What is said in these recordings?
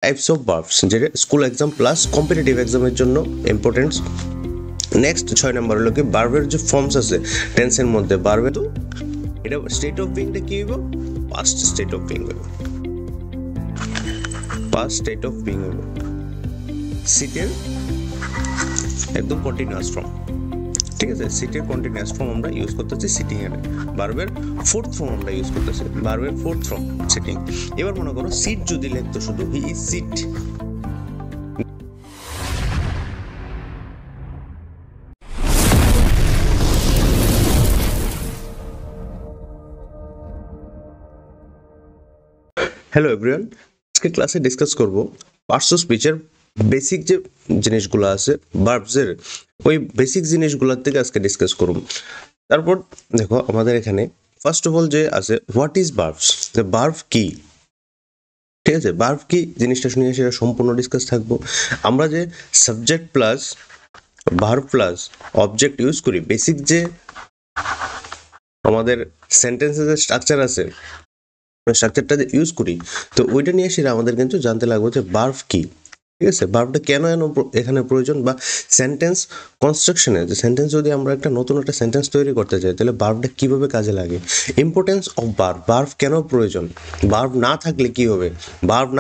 Types of verbs, যেটা school exam plus competitive এক্সামের জন্য ইম্পর্টেন্স। নেক্সট 6 নম্বর হলো কি ভার্বের যে ফর্মস আছে টেন্সের মধ্যে, ভার্বের তো এটা স্টেট অফ বিংটা কি হইব, পাস্ট স্টেট অফ বিং হইব, পাস্ট স্টেট অফ বিং হইব। সিটের একদম কন্টিনিউয়াস ফর্ম, ঠিক আছে, সিটের কন্টিনিউয়াস ফর্ম আমরা ইউজ করতেছি সিটিং এর। ভার্বের ফোর্থ ফর্ম আমরা ইউজ করতেছি, ভার্বের ফোর্থ ফর্ম সিটিং। এবার মনে করো সিট যদি লিখতো শুধু he is sit, hello everyone, আজকে ক্লাসে ডিসকাস করব পার্টস অফ স্পিচের বেসিক যে জিনিসগুলো আছে ভার্বসের, ওই বেসিক জিনিসগুলোর থেকে আজকে ডিসকাস করব। তারপর দেখো আমাদের এখানে ফার্স্ট অফ অল যে আছে হোয়াট ইজ ভার্বস, যে ভার্ব কি, ঠিক আছে, ভার্ব কি জিনিসটা শুনে সেটা সম্পূর্ণ ডিসকাস থাকবো। আমরা যে subject plus verb plus object use করি, বেসিক যে আমাদের সেন্টেন্সের স্ট্রাকচার আছে স্ট্রাকচারটা ইউজ করি, তো ওইটা নিয়ে সেটা আমাদের কিন্তু জানতে লাগবে যে ভার্ব কি, ঠিক আছে, ভার্বটা কেন এখানে প্রয়োজন, বা সেন্টেন্স কনস্ট্রাকশনে যে সেন্টেন্স যদি আমরা একটা নতুন একটা সেন্টেন্স তৈরি করতে চাই তাহলে ভার্বটা কিভাবে কাজে লাগে, ইম্পর্টেন্স অফ ভার্ব, ভার্ব কেন প্রয়োজন, ভার্ব না থাকলে কি হবে, ভার্ব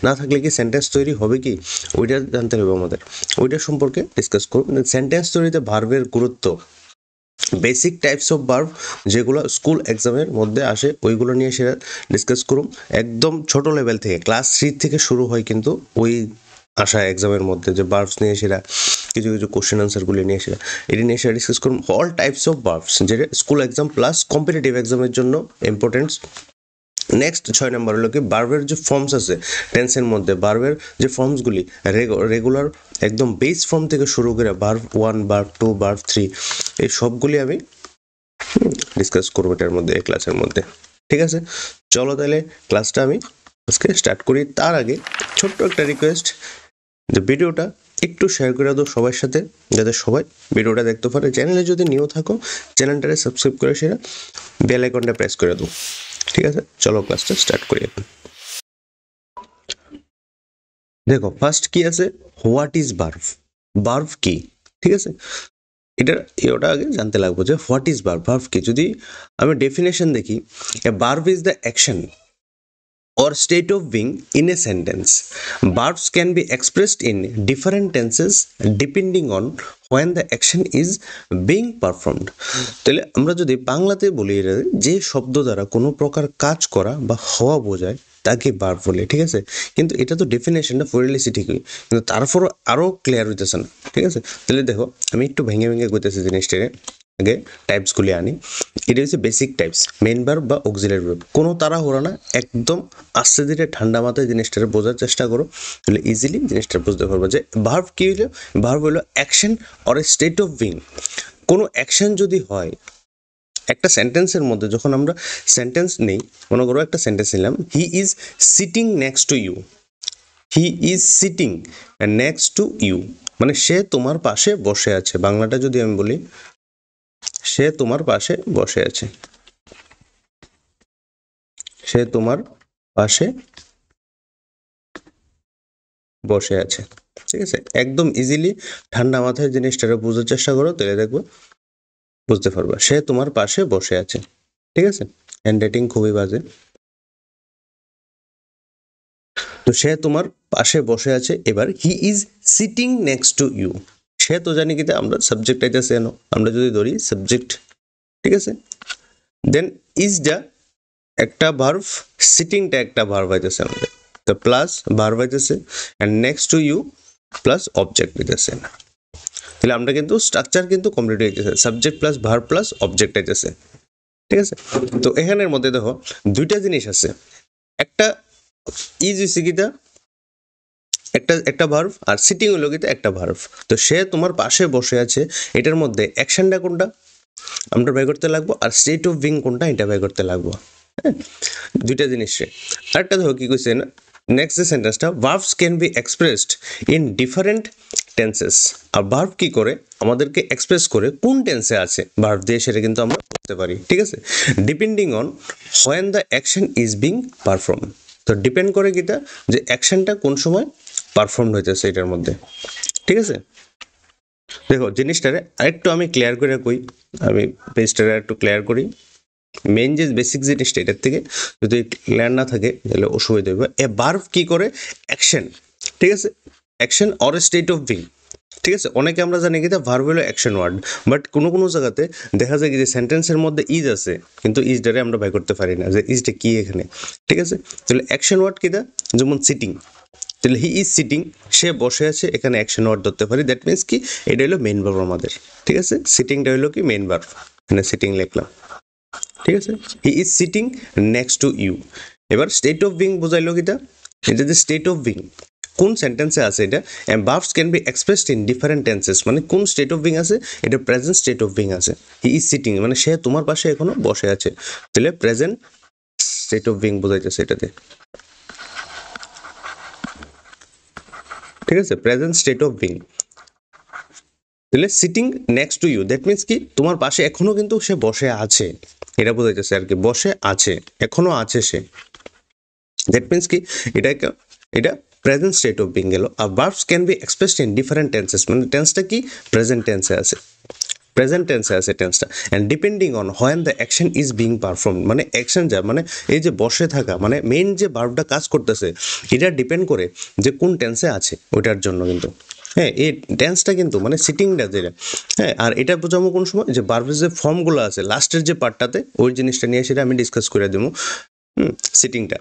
না থাকলে কি সেন্টেন্স তৈরি হবে কি, ওইটা জানতে হবে আমাদের, ওইটা সম্পর্কে ডিসকাস করব। সেন্টেন্স তৈরিতে ভার্বের গুরুত্ব, বেসিক টাইপস অফ ভার্ব যেগুলো স্কুল এক্সামের মধ্যে আসে ওইগুলো নিয়ে সেটা ডিসকাস করুন। একদম ছোট লেভেল থেকে ক্লাস 3 থেকে শুরু হয় কিন্তু ওই আসা এক্সামের মধ্যে যে ভার্বস নিয়ে সেটা কিছু কিছু কোশ্চেন আনসারগুলি নিয়ে সেটা এটি নিয়ে সেটা ডিসকাস করুন। অল টাইপস অফ ভার্বস যেটা স্কুল এক্সাম প্লাস কম্পিটিটিভ এক্সামের জন্য ইম্পর্টেন্স। নেক্সট 6 নম্বর হলো কি ভার্বের যে ফর্মস আছে টেন্সের মধ্যে, ভার্বের যে ফর্মসগুলি রেগুলার একদম বেস ফর্ম থেকে শুরু করে ভার্ব 1, ভার্ব 2, ভার্ব 3 এই সবগুলি আমি ডিসকাস করবো এটার মধ্যে এই ক্লাসের মধ্যে, ঠিক আছে। চলো তাহলে ক্লাসটা আমি আজকে স্টার্ট করি। তার আগে ছোট্ট একটা রিকোয়েস্ট, যে ভিডিওটা একটু শেয়ার করে দাও সবার সাথে, যাতে সবাই ভিডিওটা দেখতে পারে। চ্যানেলে যদি নিউ থাকো চ্যানেলটাকে সাবস্ক্রাইব করে সেটা বেল আইকনটা প্রেস করে দাও, ঠিক আছে। চলো ক্লাসটা স্টার্ট করি এখন। দেখো ফার্স্ট কি আছে, হোয়াট ইজ ভার্ব, ভার্ব কি, ঠিক আছে, ওটা আগে জানতে লাগবে যে হোয়াট ইজ ভার্ব, ভার্ব কি। যদি আমি ডেফিনেশন দেখি, a verb is the action or state of being in a sentence. Verbs can be expressed in different tenses depending on when the action is being performed. তাহলে আমরা যদি বাংলাতে বলি যে শব্দ দ্বারা কোনো প্রকার কাজ করা বা হওয়া বোঝায় তাকে ভার্ব বলে, ঠিক আছে। কিন্তু এটা তো ডেফিনেশনটা পড়লেছি ঠিকই, কিন্তু তারপর আরও ক্লিয়ার হইতেছে না, ঠিক আছে। তাহলে দেখো আমি একটু ভেঙে ভেঙে কইতেছি জিনিসটাকে, আগে টাইপসগুলি আনি। এটা হচ্ছে বেসিক টাইপস, মেইন ভার্ব বা অক্সিলারি ভার্ব। কোনো তাড়াহুড়া না, একদম আস্তে ধীরে ঠান্ডা মাথায় জিনিসটা বোঝার চেষ্টা করো, তাহলে ইজিলি জিনিসটা বুঝতে পারবো যে ভার্ব কি হইলো। ভার্ব হলো action or a state of being. কোনো অ্যাকশন যদি হয় একটা সেন্টেন্সের মধ্যে, যখন আমরা সেন্টেন্স নেই, মনে করো একটা সেন্টেন্স নিলাম, he is sitting next to you, he is sitting next to you, মানে সে তোমার পাশে বসে আছে। বাংলাটা যদি আমি বলি, সে তোমার পাশে বসে আছে, সে তোমার পাশে বসে আছে, ঠিক আছে। একদম ইজিলি ঠান্ডা মাথায় জিনিসটা বোঝার চেষ্টা করো, তাহলে দেখবো বুঝতে পারবা সে তোমার পাশে বসে আছে, ঠিক আছে। হ্যান্ড রাইটিং খুবই বাজে। তো সে তোমার পাশে বসে আছে। এবার he is sitting next to you, সে তো জানি কিন্তু আমরা সাবজেক্ট আইতেছে, আমরা যদি ধরি সাবজেক্ট, ঠিক আছে। দেন ইজটা একটা ভার্ব, সিটিংটা একটা ভার্ব আইতেছে আমাদের, তো প্লাস ভার্ব আইতেছে and next to you plus object আইতেছে। তাহলে আমরা কিন্তু স্ট্রাকচার কিন্তু কমপ্লিট হয়ে গেছে, subject plus verb plus object আইতেছে, ঠিক আছে। তো এখানের মধ্যে দেখো দুইটা জিনিস আছে, একটা ইজ হইছে কিটা একটা ভার্ব, আর সিটিং হলো কিটা একটা ভার্ব। তো সে তোমার পাশে বসে আছে, এটার মধ্যে অ্যাকশনটা কোনটা আমরা বের করতে লাগবো, আর স্টেট অফ বিং কোনটা এটা বের করতে লাগবো, হ্যাঁ, দুইটা জিনিস। আরেকটা দেখো কি কইছে না, নেক্সট যে সেন্টেন্সটা, verbs can be expressed in different tenses. আর ভার্ব কি করে আমাদেরকে এক্সপ্রেস করে কোন টেন্সে আছে ভার্ব দিয়ে, সেটা কিন্তু আমরা করতে পারি, ঠিক আছে, depending on when the action is being perform. তো ডিপেন্ড করে কিটা যে অ্যাকশনটা কোন সময় পারফর্ম হইতেছে এটার মধ্যে, ঠিক আছে। দেখো জিনিসটারে আরেকটু আমি ক্লিয়ার করে কই, আমি পেজটারে একটু ক্লিয়ার করি। মেইন যে বেসিক জিনিসটা এটার থেকে যদি ক্লিয়ার না থাকে তাহলে অসুবিধা হবে। এ ভার্ব কি করে? অ্যাকশন, ঠিক আছে, action or state of being, ঠিক আছে। অনেকে আমরা জানি কি ভার্ব হলো অ্যাকশন ওয়ার্ড, বাট কোনো কোনো জায়গাতে দেখা যায় কি যে সেন্টেন্সের মধ্যে ইজ আছে কিন্তু ইজটারে আমরা বাই করতে পারি না যে ইজটা কি এখানে, ঠিক আছে। তাহলে অ্যাকশন ওয়ার্ড কিটা, যেমন সিটিং, তাহলে হি ইজ সিটিং, সে বসে আছে, এখানে অ্যাকশন ওয়ার্ড ধরতে পারি। দ্যাট মিনস কি এটা হলো মেইন ভার্ব আমাদের, ঠিক আছে। সিটিংটা হলো কি মেইন ভার্ব, এখানে সিটিং লিখলাম, ঠিক আছে। He is sitting next to you. এবার স্টেট অফ বিং বোঝাইলো কিটা, এটা যে স্টেট অফ বিং কোন সেন্টেন্সে আছে এটা, and verbs can be expressed in different tenses, মানে কোন স্টেট অফ বিং আছে, এটা প্রেজেন্ট স্টেট অফ বিং আছে। হি ইজ সিটিং মানে সে তোমার পাশে এখনো বসে আছে, তাহলে প্রেজেন্ট স্টেট অফ বিং বোঝাইতেছে এটাতে, ঠিক আছে, প্রেজেন্ট স্টেট অফ বিং। তাহলে sitting next to you that means কি তোমার পাশে এখনো কিন্তু সে বসে আছে, এটা বোঝাইতেছে আর কি, বসে আছে, এখনো আছে সে। দ্যাট মিনস কি এটা প্রেজেন্ট স্টেট অফ বিং গেল। আর verbs can be expressed in different tenses, মানে টেন্সটা কি প্রেজেন্ট টেন্সে আছে, প্রেজেন্ট টেন্সে আছে টেন্সটা, and depending on when the action is being perform, মানে অ্যাকশন যা মানে এই যে বসে থাকা মানে মেইন যে ভার্বটা কাজ করতেছে এটা ডিপেন্ড করে যে কোন টেন্সে আছে ওইটার জন্য কিন্তু, হ্যাঁ এই টেন্সটা কিন্তু মানে সিটিংটা যেটা, হ্যাঁ। আর এটা বোঝাবো কোন সময়, যে ভার্বের যে ফর্মগুলো আছে লাস্টের যে পার্টটাতে ওই জিনিসটা নিয়ে সেটা আমি ডিসকাস করে দেবো, সিটিংটা।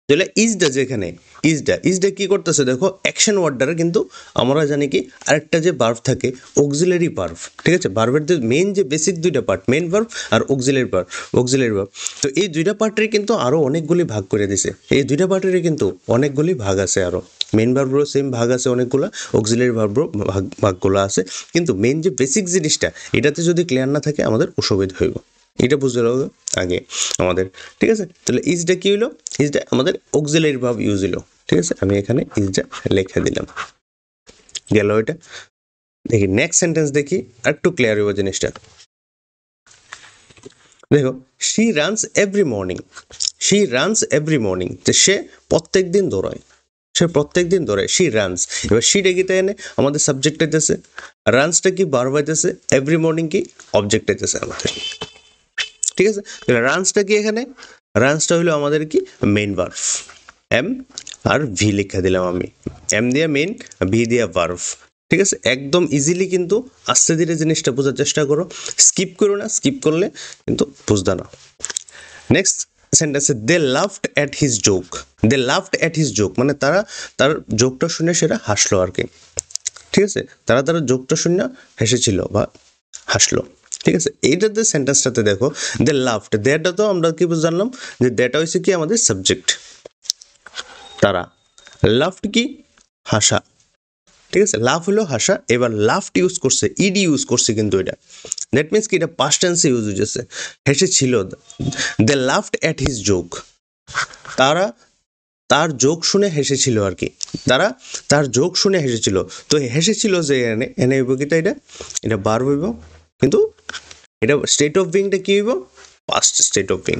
তাহলে ইজটা যেখানে ইজটা কি করতেছে দেখো, অ্যাকশন ওয়ার্ডটারে কিন্তু আমরা জানি কি আরেকটা যে ভার্ব থাকে অক্সিলারি ভার্ব, ঠিক আছে। ভার্বের যে মেইন যে বেসিক দুইটা পার্ট, মেইন ভার্ব আর অক্সিলারি ভার্ব, তো এই দুইটা পার্টের কিন্তু আরো অনেকগুলি ভাগ করে দিছে, এই দুইটা পার্টের কিন্তু অনেকগুলি ভাগ আছে, আরো মেইন ভার্বরও সেম ভাগ আছে অনেকগুলো, অক্সিলারি ভার্বরও ভাগগুলো আছে, কিন্তু মেইন যে বেসিক জিনিসটা এটাতে যদি ক্লিয়ার না থাকে আমাদের অসুবিধা হইব, এটা বুঝতে হবে আগে আমাদের, ঠিক আছে। তাহলে ইজটা কি হলো, ইজটা আমাদের অক্সিলারি ভার্ব ইউজ হলো, ঠিক আছে। আমি এখানে ইজটা লিখে দিলাম, গেল এটা। দেখি নেক্সট সেন্টেন্স দেখি, একটু ক্লিয়ার হইব জিনিসটা। দেখো শি রানস এভরি মর্নিং, যে সে প্রত্যেক দিন দৌড়ায়, শি রানস। এবার শি ডেকিতে এনে আমাদের সাবজেক্ট আইতেছে, রানসটা কি ভার্ব আইতেছে, এভরি মর্নিং কি অবজেক্ট আইতেছে আমাদের, ঠিক আছে। তাহলে রানসটা কি এখানে, রানসটা হলো আমাদের কি main verb, M R V লিখা দিলাম আমি, এম দিয়া মেইন, ভি দিয়া ভার্ব, ঠিক আছে। একদম ইজিলি কিন্তু আস্তে ধীরে জিনিসটা বোঝার চেষ্টা করো, স্কিপ করো না, স্কিপ করলে কিন্তু বুঝতে না। নেক্সট সেন্টেন্সে দে লাফড অ্যাট হিজ জোক, মানে তার জোকটা শুনে সেটা হাসলো আর কি, ঠিক আছে। তার জোকটা শুনে হেসেছিল বা হাসলো, ঠিক আছে। এইটাতে সেন্টেন্সটাতে দেখো দে লাফড, দেটা তো আমরা কি জানলাম যে দেটা হয়েছে কি আমাদের সাবজেক্ট, তারা, লাফড কি হাসা, ঠিক আছে। লাফ হলো হাসা, এবার লাফড ইউজ করছে, ইডি ইউজ করছে কিন্তু এটা, দ্যাট মিনস কি এটা পাস্ট টেন্সে ইউজ হয়েছে, হেসেছিল, দে লাফড অ্যাট হিজ জোক, তারা তার জোক শুনে হেসেছিল আর কি, তার জোক শুনে হেসেছিল। তো হেসেছিল যে এনে হইব কিটা, এটা ভার্ব হইব, কিন্তু এটা স্টেট অফ বিংটা কি হইব, পাস্ট স্টেট অফ বিং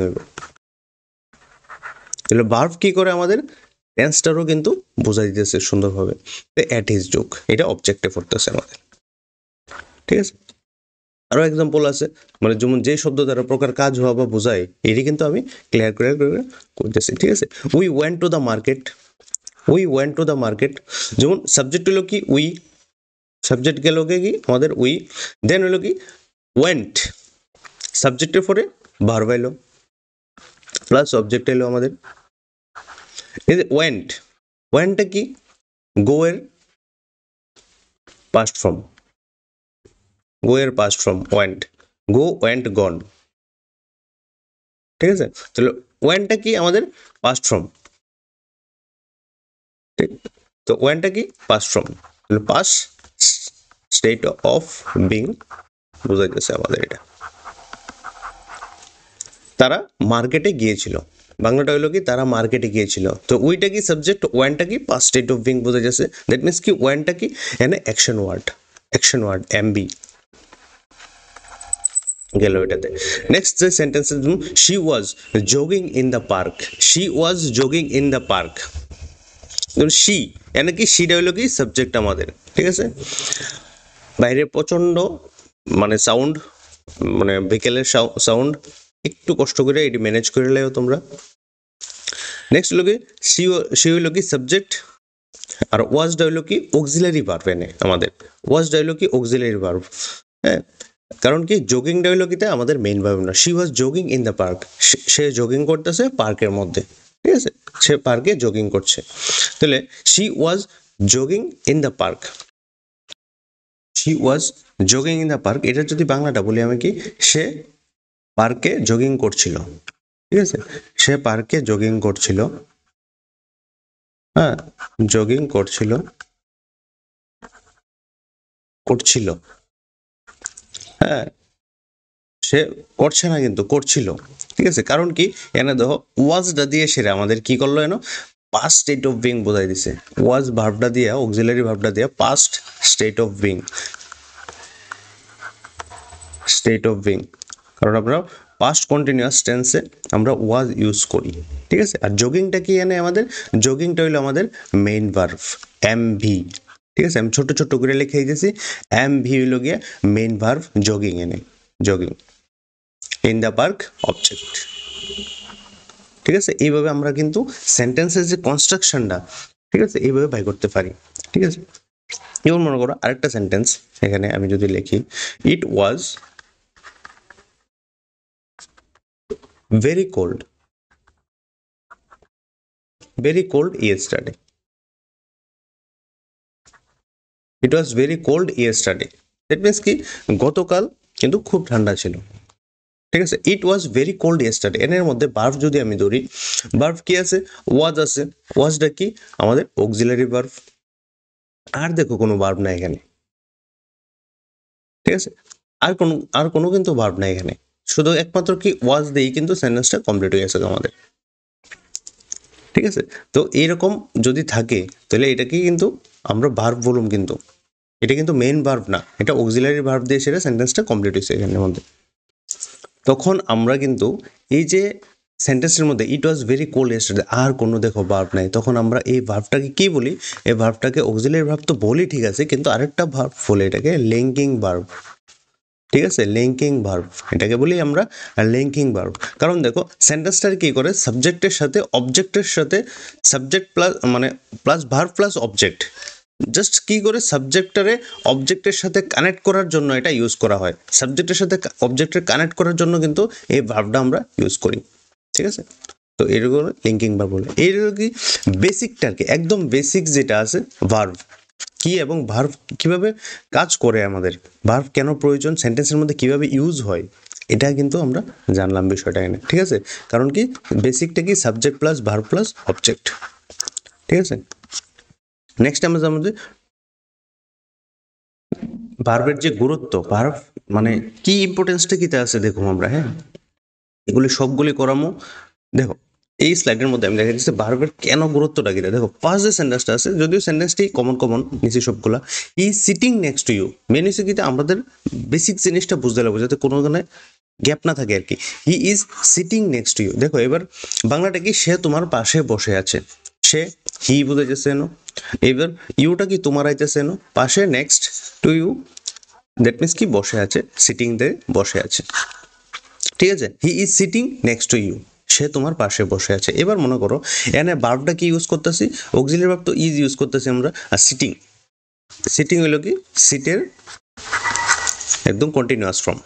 হইব, তাহলে ভার্ব কি করে আমাদের টেন্সটারও কিন্তু বোঝাই দিতেছে সুন্দরভাবে, অ্যাট হিজ জোক এটা অবজেক্টে পড়তেছে আমাদের, ঠিক আছে। আরো এক্সাম্পল আছে, মানে যেমন যে শব্দ দ্বারা প্রকার কাজ হওয়া বা বোঝায় এটি কিন্তু আমি ক্লিয়ার করে করতেছি, ঠিক আছে। We went to the market, যেমন সাবজেক্ট হলো কি উই, সাবজেক্ট গেল কি আমাদের উই, দেন হলো কি ওয়েন্ট, সাবজেক্টের পরে ভার্ব এলো প্লাস অবজেক্ট এলো আমাদের, এই যে ওয়েন্টটা কি গো এর past form, went, go went গন, ঠিক আছে। তাহলে ওয়েন্টটা কি আমাদের পাস্ট ফর্ম, ঠিক, তো ওয়েন্টটা কি পাস্ট ফর্ম, তাহলে পাস্ট স্টেট অফ বিং বোঝাইতেছে আমাদের এটা। তারা মার্কেটে গিয়েছিল, বাংলাটা হলো কি তারা মার্কেটে গিয়েছিল, তো উইটা কি সাবজেক্ট, ওয়েন্টটা কি পাস্ট স্টেট অফ বিং বোঝা যাচ্ছে, দ্যাট মিনস কি ওয়েন্টটা কি এনে অ্যাকশন ওয়ার্ড এমবি, গেল এটাতে। নেক্সট যে sentence, she was jogging in the park, she was jogging in the park. She এনে কি, শিটা হইলো কি সাবজেক্ট আমাদের, ঠিক আছে। বাইরে প্রচন্ড মানে সাউন্ড, মানে বিকেলের সাউন্ড, একটু কষ্ট করে এটি ম্যানেজ করে লেও তোমরা। নেক্সট হলো কি সি হইলো কি সাবজেক্ট, আর ওয়াজটা হইলো কি অক্সিলারি ভার্ব এনে আমাদের, ওয়াজটা হইলো কি অক্সিলারি ভার্ব, হ্যাঁ। কারণ কি জগিংটা হইলো কি আমাদের মেইন ভার্ব না। She was jogging in the park, say jogging করতেছে পার্কের মধ্যে, ঠিক আছে, সে পার্কে জগিং করছে। তাহলে she was jogging in the park, she was jogging in the park, এটা যদি বাংলাটা বলি আমি কি, সে পার্কে জগিং করছিল, ঠিক আছে, সে পার্কে জগিং করছিল, হ্যাঁ, জগিং করছিল, করছিল, হ্যাঁ, সে করছে না কিন্তু করছিল, ঠিক আছে। কারণ কি এনে দেখো ওয়াজটা দিয়ে সেরে আমাদের কি করলো, এনো পাস্ট স্টেট অফ বিং বোঝাই দিছে, ওয়াজ ভার্বটা দিয়ে, অক্সিলারি ভার্বটা দিয়ে past state of being, state of being, কারণ আমরা পাস্ট কন্টিনিউয়াস টেন্সে আমরা ওয়াজ ইউজ করি, ঠিক আছে। আর জগিংটা কি এনে আমাদের, জগিংটা হইলো আমাদের মেইন ভার্ব এম ভি, ঠিক আছে, আমি ছোট ছোট করে লিখে দিয়েছি, এম ভি হইলো গিয়ে মেইন ভার্ব জগিং এনে, jogging in the park object, ঠিক আছে। এইভাবে আমরা কিন্তু সেন্টেন্সের যে কনস্ট্রাকশনটা, ঠিক আছে, এইভাবে বাই করতে পারি, ঠিক আছে। যেমন মনে করো আরেকটা সেন্টেন্স এখানে আমি যদি লিখি, ইট ওয়াজ very cold, very cold yesterday, it was very cold yesterday, that means কি গতকাল কিন্তু খুব ঠান্ডা ছিল, ঠিক আছে। ইট ওয়াজ ভেরি কোল্ড ইয়েস্টারডে, এর মধ্যে ভার্ব যদি আমি ধরি, ভার্ব কি আছে, ওয়াজ আছে, ওয়াজটা কি আমাদের অক্সিলারি ভার্ব, আর দেখো কোনো ভার্ব নাই এখানে, ঠিক আছে, আর কোনো কিন্তু ভার্ব নাই এখানে, শুধু একমাত্র কি ওয়াজ দিয়েই কিন্তু সেন্টেন্সটা কমপ্লিট হয়ে গেছে আমাদের, ঠিক আছে। তো এইরকম যদি থাকে তাহলে এটাকে কিন্তু আমরা ভার্ব বলুম, কিন্তু এটা কিন্তু মেইন ভার্ব না, এটা অক্সিলারি ভার্ব দিয়ে সেটা সেন্টেন্সটা কমপ্লিট হয়েছে এখানের মধ্যে। তখন আমরা কিন্তু এই যে সেন্টেন্সের মধ্যে ইট ওয়াজ ভেরি কোল্ড ইয়েস্টারডে, আর কোনো দেখো ভার্ব নাই, তখন আমরা এই ভার্বটাকে কি বলি, এই ভার্বটাকে অক্সিলারি ভার্ব তো বলি, ঠিক আছে, কিন্তু আরেকটা ভার্ব বলে এটাকে লিঙ্কিং ভার্ব, ঠিক আছে, লিঙ্কিং ভার্ব, এটাকে বলি আমরা লিঙ্কিং ভার্ব। কারণ দেখো সেন্টেন্সটার কি করে, সাবজেক্টের সাথে অবজেক্টের সাথে, সাবজেক্ট প্লাস মানে plus verb plus object, just কি করে সাবজেক্টারে অবজেক্টের সাথে কানেক্ট করার জন্য এটা ইউজ করা হয়, সাবজেক্টের সাথে অবজেক্টের কানেক্ট করার জন্য কিন্তু এই ভার্বটা আমরা ইউজ করি, ঠিক আছে। তো এরকম লিঙ্কিং ভার্ব বলে, এইগুলো কি বেসিকটা কি, একদম বেসিক যেটা আছে ভার্ব কি এবং ভার্ব কিভাবে কাজ করে, আমাদের ভার্ব কেন প্রয়োজন, সেন্টেন্সের মধ্যে কিভাবে ইউজ হয়, এটা কিন্তু আমরা জানলাম বিষয়টা এনে, ঠিক আছে। কারণ কি বেসিকটা কি subject plus verb plus object, ঠিক আছে। নেক্সট আমরা জানবো যে ভার্বের যে গুরুত্ব, ভার্ব মানে কি ইম্পর্টেন্সটা কিতে আছে দেখুন আমরা, হ্যাঁ, এগুলি সবগুলি করামো। দেখো এই স্লাইডের মধ্যে আমি দেখা যাচ্ছে ভার্বের কেন গুরুত্বটা কিটা, দেখো ফার্স্ট যে সেন্টেন্সটা আছে, যদিও সেন্টেন্সটি কমন নিচে সবগুলা, he sitting next to you, main হচ্ছে কিটা আমাদের বেসিক জিনিসটা বুঝতে লাগবে যাতে কোনো গ্যাপ না থাকে আর কি। He is sitting next to you, দেখো এবার বাংলাটা কি, সে তোমার পাশে বসে আছে, সে হি বুঝাইতেছে এনো, এবার ইউটা কি তোমার আইতেছে এনো, পাশে next to you, that means কি বসে আছে, সিটিং তে বসে আছে, ঠিক আছে। He is sitting next to you, সে তোমার পাশে বসে আছে। এবার মনে করো এখানে ভার্বটা কি ইউজ করতেছি, অক্সিলারি ভার্ব তো ইজ ইউজ করতেছি আমরা, আর সিটিং, সিটিং হলো কি সিটের একদম কন্টিনিউয়াস ফর্ম,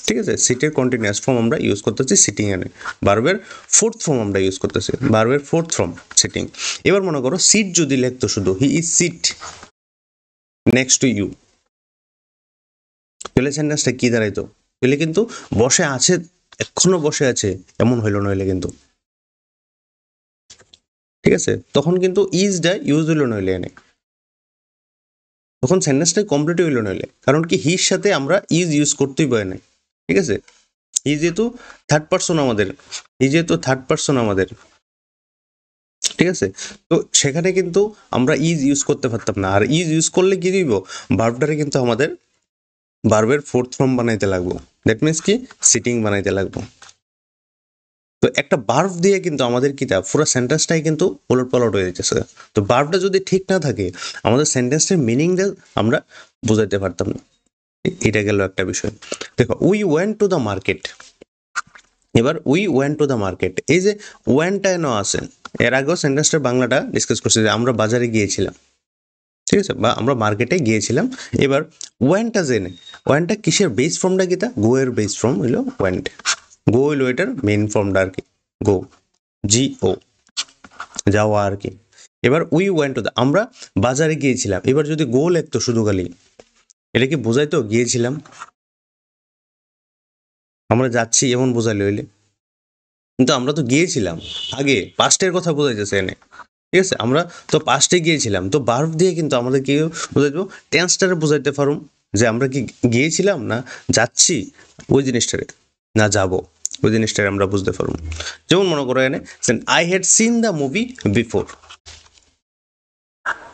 ঠিক আছে, সিটের কন্টিনিউয়াস ফর্ম আমরা ইউজ করতেছি সিটিং এনে, ভার্বের ফোর্থ ফর্ম আমরা ইউজ করতেছি, ভার্বের ফোর্থ ফর্ম সিটিং। এবার মনে করো সিট যদি লিখতো শুধু, he is sit next to you, তাহলে সেন্টেন্সটা কি দাঁড়াইতো, তাহলে কিন্তু বসে আছে, এখনো বসে আছে এমন হইলো নইলে কিন্তু, ঠিক আছে, তখন কিন্তু ইজটা ইউজ হইলো নইলে এনে, তখন সেন্টেন্সটা কমপ্লিট হইলো নইলে, কারণ কি হির সাথে আমরা ইজ ইউজ করতেই পারি না, ঠিক আছে। ই যেহেতু থার্ড পার্সন আমাদের, আমাদের, ঠিক আছে, তো সেখানে কিন্তু আমরা ইজ ইউজ করতে পারতাম না, আর ইজ ইউজ করলে কি দিব, ভার্বটারে কিন্তু আমাদের ভার্বের ফোর্থ ফর্ম বানাইতে লাগবো, দ্যাট মিনস কি সিটিং বানাইতে লাগবো। তো একটা ভার্ব দিয়ে কিন্তু আমাদের কিটা পুরো সেন্টেন্সটাই কিন্তু ওলটপালট হয়ে যাচ্ছে। তো ভার্বটা যদি ঠিক না থাকে আমাদের সেন্টেন্সের মিনিংটা আমরা বুঝাইতে পারতাম না। এটা গেল একটা বিষয়। দেখো we went to the market, এবার we went to the market, এই যে ওয়েন্টটা এনো আছে, এর আগেও সেন্টেন্সটার বাংলাটা ডিসকাস করছি যে আমরা বাজারে গিয়েছিলাম, ঠিক আছে, বা আমরা মার্কেটে গিয়েছিলাম। এবার ওয়েন্টটা জেনে, ওয়েন্টটা কিসের বেস ফর্মটা কিটা, গো এর বেস ফর্ম হইলো ওয়েন্ট, গো হইলো এটার মেইন ফর্মটা আর কি, গো, জি ও, যাওয়া আর কি। এবার উই ওয়েন্ট টু দ্য, আমরা বাজারে গিয়েছিলাম, এবার যদি গো লিখতো শুধু খালি, এটা কি বোঝাইতো গিয়েছিলাম, আমরা যাচ্ছি এমন বোঝাইলে হইলে, কিন্তু আমরা তো গিয়েছিলাম, আগে পাস্টের কথা বোঝাইতেছে এনে, ঠিক আছে, আমরা তো পাস্টে গিয়েছিলাম, তো ভার্ব দিয়ে কিন্তু আমাদের কি বোঝাইবো, টেন্সটারে বোঝাইতে পারুম যে আমরা কি গিয়েছিলাম না যাচ্ছি, ওই জিনিসটারে না যাব, ওই জিনিসটারে আমরা বুঝতে পারবো। যেমন মনে করো এনে I had seen the movie before,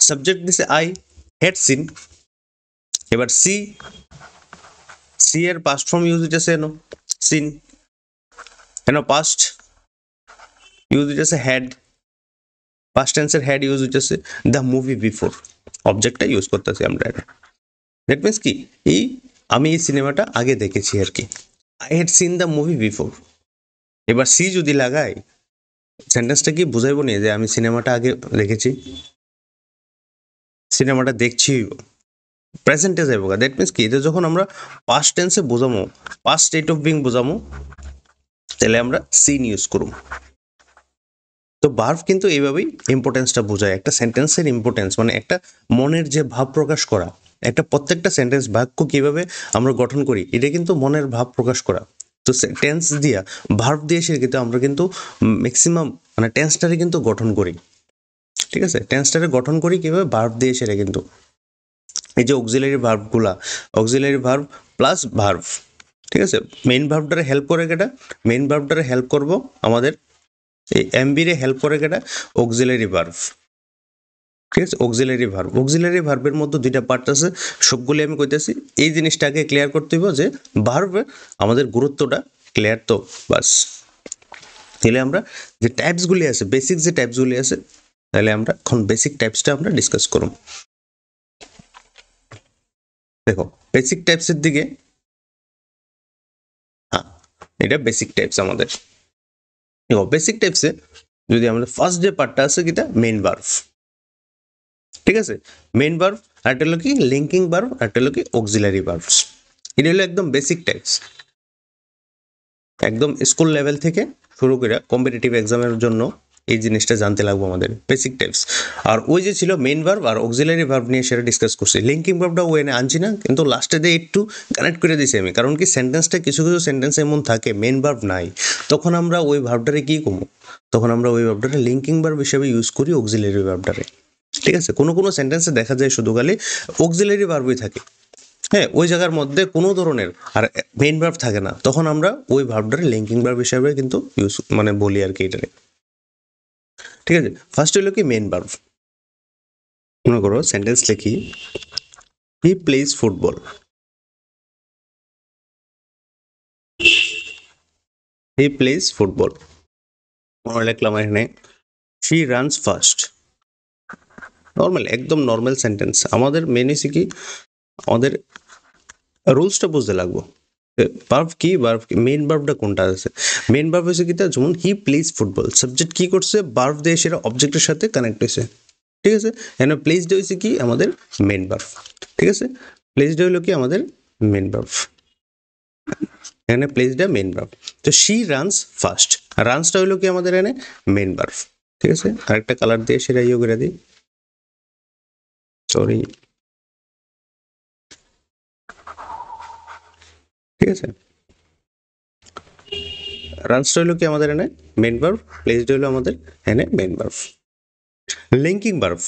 subject দিছে আই, হ্যাড সিন, এবার সি, সি এর পাস্ট ফর্ম ইউজ হইতেছে এনো সিন, এনো পাস্ট ইউজ হইতেছে হ্যাড, পাস্ট টেন্সের হ্যাড ইউজ হইতেছে দ্য মুভি বিফোর, অবজেক্টটা ইউজ করতেছি আমরা এটা, দ্যাট মিনস কি এই আমি এই সিনেমাটা আগে দেখেছি আর কি, I had seen the movie before. এবার সি যদি লাগাই সেন্টেন্সটা কি বুঝাইবো নি যে আমি সিনেমাটা আগে দেখেছি, সিনেমাটা দেখছি, প্রেজেন্টে যাইব, দ্যাট মিনস কি এটা যখন আমরা পাস্ট টেন্সে বোঝামো, পাস্ট স্টেট অফ বিং বোঝামো, তাহলে আমরা সিন ইউজ করব। তো ভার্ব কিন্তু এইভাবেই ইম্পর্টেন্সটা বোঝায়, একটা সেন্টেন্সের ইম্পর্টেন্স মানে একটা মনের যে ভাব প্রকাশ করা, একটা প্রত্যেকটা সেন্টেন্স বাক্য কিভাবে আমরা গঠন করি এটা কিন্তু মনের ভাব প্রকাশ করা। তো টেন্স দিয়া ভার্ব দিয়ে সে কিন্তু আমরা কিন্তু ম্যাক্সিমাম মানে টেন্সটারে কিন্তু গঠন করি, ঠিক আছে, টেন্সটারে গঠন করি কিভাবে, ভার্ব দিয়ে সেটা কিন্তু এই যে অক্সিলারি ভার্বগুলা, অক্সিলারি ভার্ব প্লাস ভার্ব, ঠিক আছে, মেইন ভার্বটারে হেল্প করে কেটা, মেইন ভার্বটারে হেল্প করব আমাদের এই এমবিরে হেল্প করে কেটা, অক্সিলারি ভার্ব, ঠিক আছে, অক্সিলারি ভার্ব, অক্সিলারি ভার্বের মধ্যে দুইটা পার্ট আছে, সবগুলি আমি কইতেছি, এই জিনিসটাকে ক্লিয়ার করতে হইব যে ভার্বে আমাদের গুরুত্বটা ক্লিয়ার, তো বাস, তাহলে আমরা যে টাইপসগুলি আছে, বেসিক যে টাইপসগুলি আছে, তাহলে আমরা এখন বেসিক টাইপসটা আমরা ডিসকাস করব। দেখো বেসিক টাইপসের দিকে, হ্যাঁ এটা বেসিক টাইপস আমাদের, দেখো বেসিক টাইপসে যদি আমাদের ফার্স্ট যে পার্টটা আছে কিটা মেইন ভার্ব, ঠিক আছে, মেইন ভার্ব, আর একটা হলো কি লিঙ্কিং ভার্ব, আর একটা হলো কি অক্সিলারি ভার্বস, এটা হলো একদম বেসিক টাইপস, একদম স্কুল লেভেল থেকে শুরু করে কম্পিটিটিভ এক্সামের জন্য এই জিনিসটা জানতে লাগবো আমাদের বেসিক টাইপস। আর ওই যে ছিল মেইন ভার্ব আর অক্সিলারি ভার্ব নিয়ে সেটা ডিসকাস করছি, লিঙ্কিং ভার্বটা ওই এনে আনছি না, কিন্তু লাস্টে দিয়ে একটু কানেক্ট করে দিছি আমি, কারণ কি সেন্টেন্সটা কিছু কিছু সেন্টেন্স এমন থাকে মেইন ভার্ব নাই, তখন আমরা ওই ভার্বটারে কি কমো, তখন আমরা ওই ভার্বটারে লিঙ্কিং ভার্ব হিসেবে ইউজ করি অক্সিলারি ভার্বটারে, ঠিক আছে। কোনো কোনো সেন্টেন্সে দেখা যায় শুধু খালি অক্সিলারি ভার্বই থাকে, হ্যাঁ, ওই জায়গার মধ্যে কোনো ধরনের আর মেইন ভার্ব থাকে না, তখন আমরা ওই ভার্বটারে লিঙ্কিং ভার্ব হিসাবে কিন্তু ইউজ মানে বলি আর কি এটারে, ঠিক আছে। ফার্স্ট হলো কি মেইন ভার্ব, মনে করো সেন্টেন্স লিখি he plays football, he plays football, মনে লিখলাম এখানে শি রানস ফাস্ট, নর্মাল একদম নর্মাল সেন্টেন্স, আমাদের মেন হচ্ছে কি আমাদের রুলসটা বুঝতে লাগবো, ভার্ব কি, ভার্ব কি, মেইন ভার্বটা কোনটা আছে, মেইন ভার্ব হচ্ছে কি যেমন হি প্লেজ ফুটবল, সাবজেক্ট কি করছে, ভার্ব দিয়ে সেটা অবজেক্টের সাথে কানেক্ট হয়েছে, ঠিক আছে, এখানে প্লেসড হয়েছে কি আমাদের মেইন ভার্ব, ঠিক আছে, প্লেসড হইলো কি আমাদের মেইন ভার্ব, এখানে প্লেসডটা মেইন ভার্ব। তো শি রানস ফাস্ট, রানসটা হইলো কি আমাদের এখানে মেইন ভার্ব, ঠিক আছে, আরেকটা কালার দিয়ে সেটা ইয়ে করে দিই, সরি, ঠিক আছে, রানসটা হইলো কি আমাদের এখানে মেইন ভার্ব, প্লেসড হইলো আমাদের এখানে main verb. Linking verb,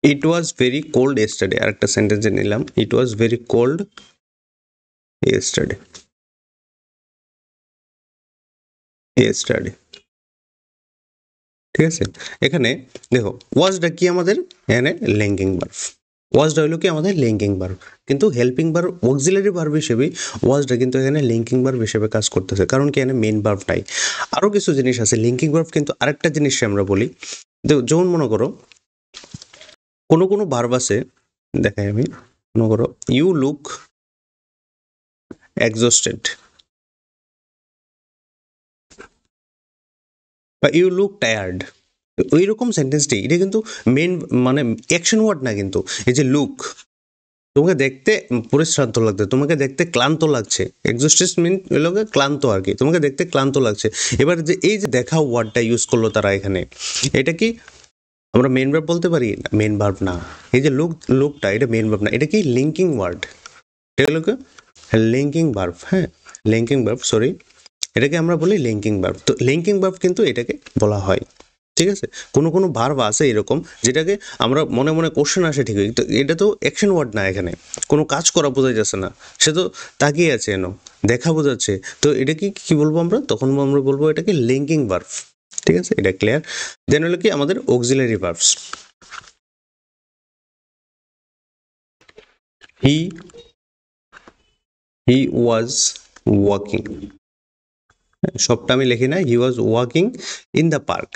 it was very cold yesterday, আরেকটা সেন্টেন্সে নিলাম it was very cold yesterday, yesterday, ঠিক আছে। এখানে দেখো ওয়াজটা কি আমাদের এখানে লিঙ্কিং ভার্ব, ওয়াজটা হলো কি আমাদের লিঙ্কিং ভার্ব, কিন্তু হেল্পিং ভার্ব অক্সিলারি ভার্ব হিসেবে ওয়াজটা কিন্তু এখানে লিঙ্কিং ভার্ব হিসেবে কাজ করতেছে, কারণ কি এখানে মেইন ভার্ব নাই। আরও কিছু জিনিস আছে লিঙ্কিং ভার্ব, কিন্তু আরেকটা জিনিস আমরা বলি, যেমন মনে করো কোনো কোনো ভার্ব আছে, দেখাই আমি, মনে করো ইউ লুক এক্সস্টেড বা ইউ লুক টায়ার্ড, ওই রকম সেন্টেন্সটি এটা কিন্তু মেন মানে অ্যাকশন ওয়ার্ড না, কিন্তু এই যে লুক, তোমাকে দেখতে পরিশ্রান্ত লাগছে, তোমাকে দেখতে ক্লান্ত লাগছে, এক্সস্টেড মিন হলো ক্লান্ত আর কি, তোমাকে দেখতে ক্লান্ত লাগছে। এবার যে এই যে দেখা ওয়ার্ডটা ইউজ করলো তারা এখানে, এটা কি আমরা মেন ভার্ব বলতে পারি? মেন ভার্ব না। এই যে লুকটা এটা মেন ভার্ব না, এটা কি লিঙ্কিং ওয়ার্ড, এটা হলো কি লিঙ্কিং ভার্ব। হ্যাঁ, লিঙ্কিং ভার্ব, সরি, এটাকে আমরা বলি লিঙ্কিং ভার্ব। তো লিঙ্কিং ভার্ব কিন্তু এটাকে বলা হয়, ঠিক আছে। কোনো কোনো ভার্ব আছে এরকম যেটাকে আমরা মনে মনে কোশ্চেন আসে ঠিকই, তো এটা তো অ্যাকশন ওয়ার্ড না, এখানে কোনো কাজ করা বোঝাই যাচ্ছে না, সে তো তাকিয়ে আছে এনো, দেখা বোঝাচ্ছে, তো এটা কি বলবো আমরা? তখন আমরা বলবো এটাকে লিঙ্কিং ভার্ব, ঠিক আছে, এটা ক্লিয়ার। দেন হলো কি আমাদের auxiliary verbs, he was walking, সবটা আমি লিখি না, he was walking in the park.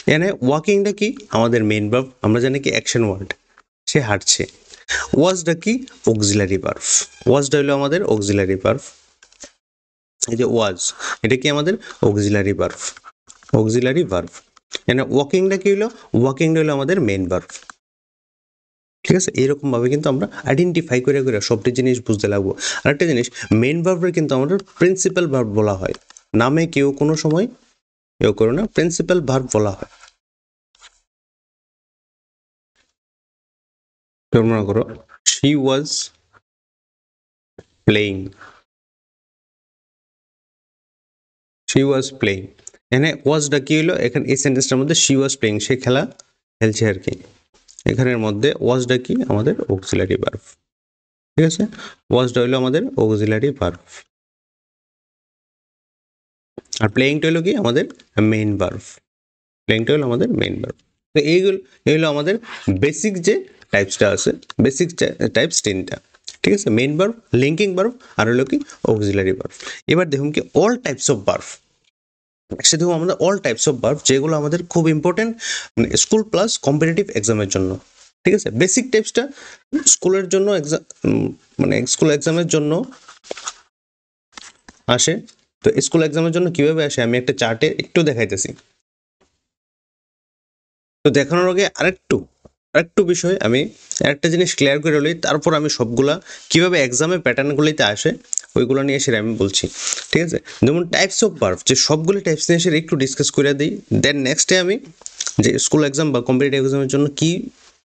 এখানে ওয়াকিংটা কি আমাদের মেইন ভার্ব, আমরা জানি কি অ্যাকশন ওয়ার্ড, সে হাঁটছে। ওয়াজটা কি অক্সিলারি ভার্ব, ওয়াজটা হলো আমাদের অক্সিলারি ভার্ব। এই যে ওয়াজ, এটা কি আমাদের অক্সিলারি ভার্ব, অক্সিলারি ভার্ব। এখানে ওয়াকিংটা কি হলো? ওয়াকিংটা হলো আমাদের মেইন ভার্ব, ঠিক আছে। এইরকম ভাবে কিন্তু আমরা আইডেন্টিফাই করে করে সবটি জিনিস বুঝতে লাগবো। আরেকটা জিনিস, মেইন ভার্বের কিন্তু আমাদের প্রিন্সিপাল ভার্ব বলা হয়, নামে কেউ কোনো সময় কেউ করো না, প্রিন্সিপাল ভার্ব বলা হয়। মনে করো she was playing, she was playing, এখানে ওয়াজটা কি হলো? এখানে এই সেন্টেন্সটার মধ্যে শি ওয়াজ প্লেইং, সে খেলা খেলছে আর কি, এখানের মধ্যে ওয়াজটা কি আমাদের অক্সিলারি ভার্ব, ঠিক আছে। ওয়াজটা হলো আমাদের অক্সিলারি ভার্ব, আর প্লেইংটা হলো কি আমাদের মেইন ভার্ব, প্লেইংটা হলো আমাদের মেইন ভার্ব। তো এই হলো আমাদের বেসিক যে টাইপসটা আছে, বেসিক টাইপস 3টা, ঠিক আছে। মেইন ভার্ব, লিঙ্কিং ভার্ব, আর হলো কি অক্সিলারি ভার্ব। এবার দেখুন কি অল টাইপস অফ ভার্ব, একসাথে দেখুন আমাদের অল টাইপস অফ ভার্ব, যেগুলো আমাদের খুব ইম্পর্টেন্ট মানে স্কুল প্লাস কম্পিটিটিভ এক্সামের জন্য, ঠিক আছে। বেসিক টাইপসটা স্কুলের জন্য এক্সাম, মানে স্কুল এক্সামের জন্য আসে। তো স্কুল এক্সামের জন্য কিভাবে আসে আমি একটা চার্টে একটু দেখাইতেছি। তো দেখানোর আগে আরেকটু বিষয় আমি একটা জিনিস ক্লিয়ার করে লই, তারপর আমি সবগুলা কিভাবে এক্সামে প্যাটার্নগুলিতে আসে ওইগুলো নিয়ে সেটা আমি বলছি, ঠিক আছে। যেমন টাইপস অফ ভার্ব, যে সবগুলি টাইপস নিয়ে সেটা একটু ডিসকাস করে দিই, দেন নেক্সটে আমি যে স্কুল এক্সাম বা কম্পিটিটিভ এক্সামের জন্য কি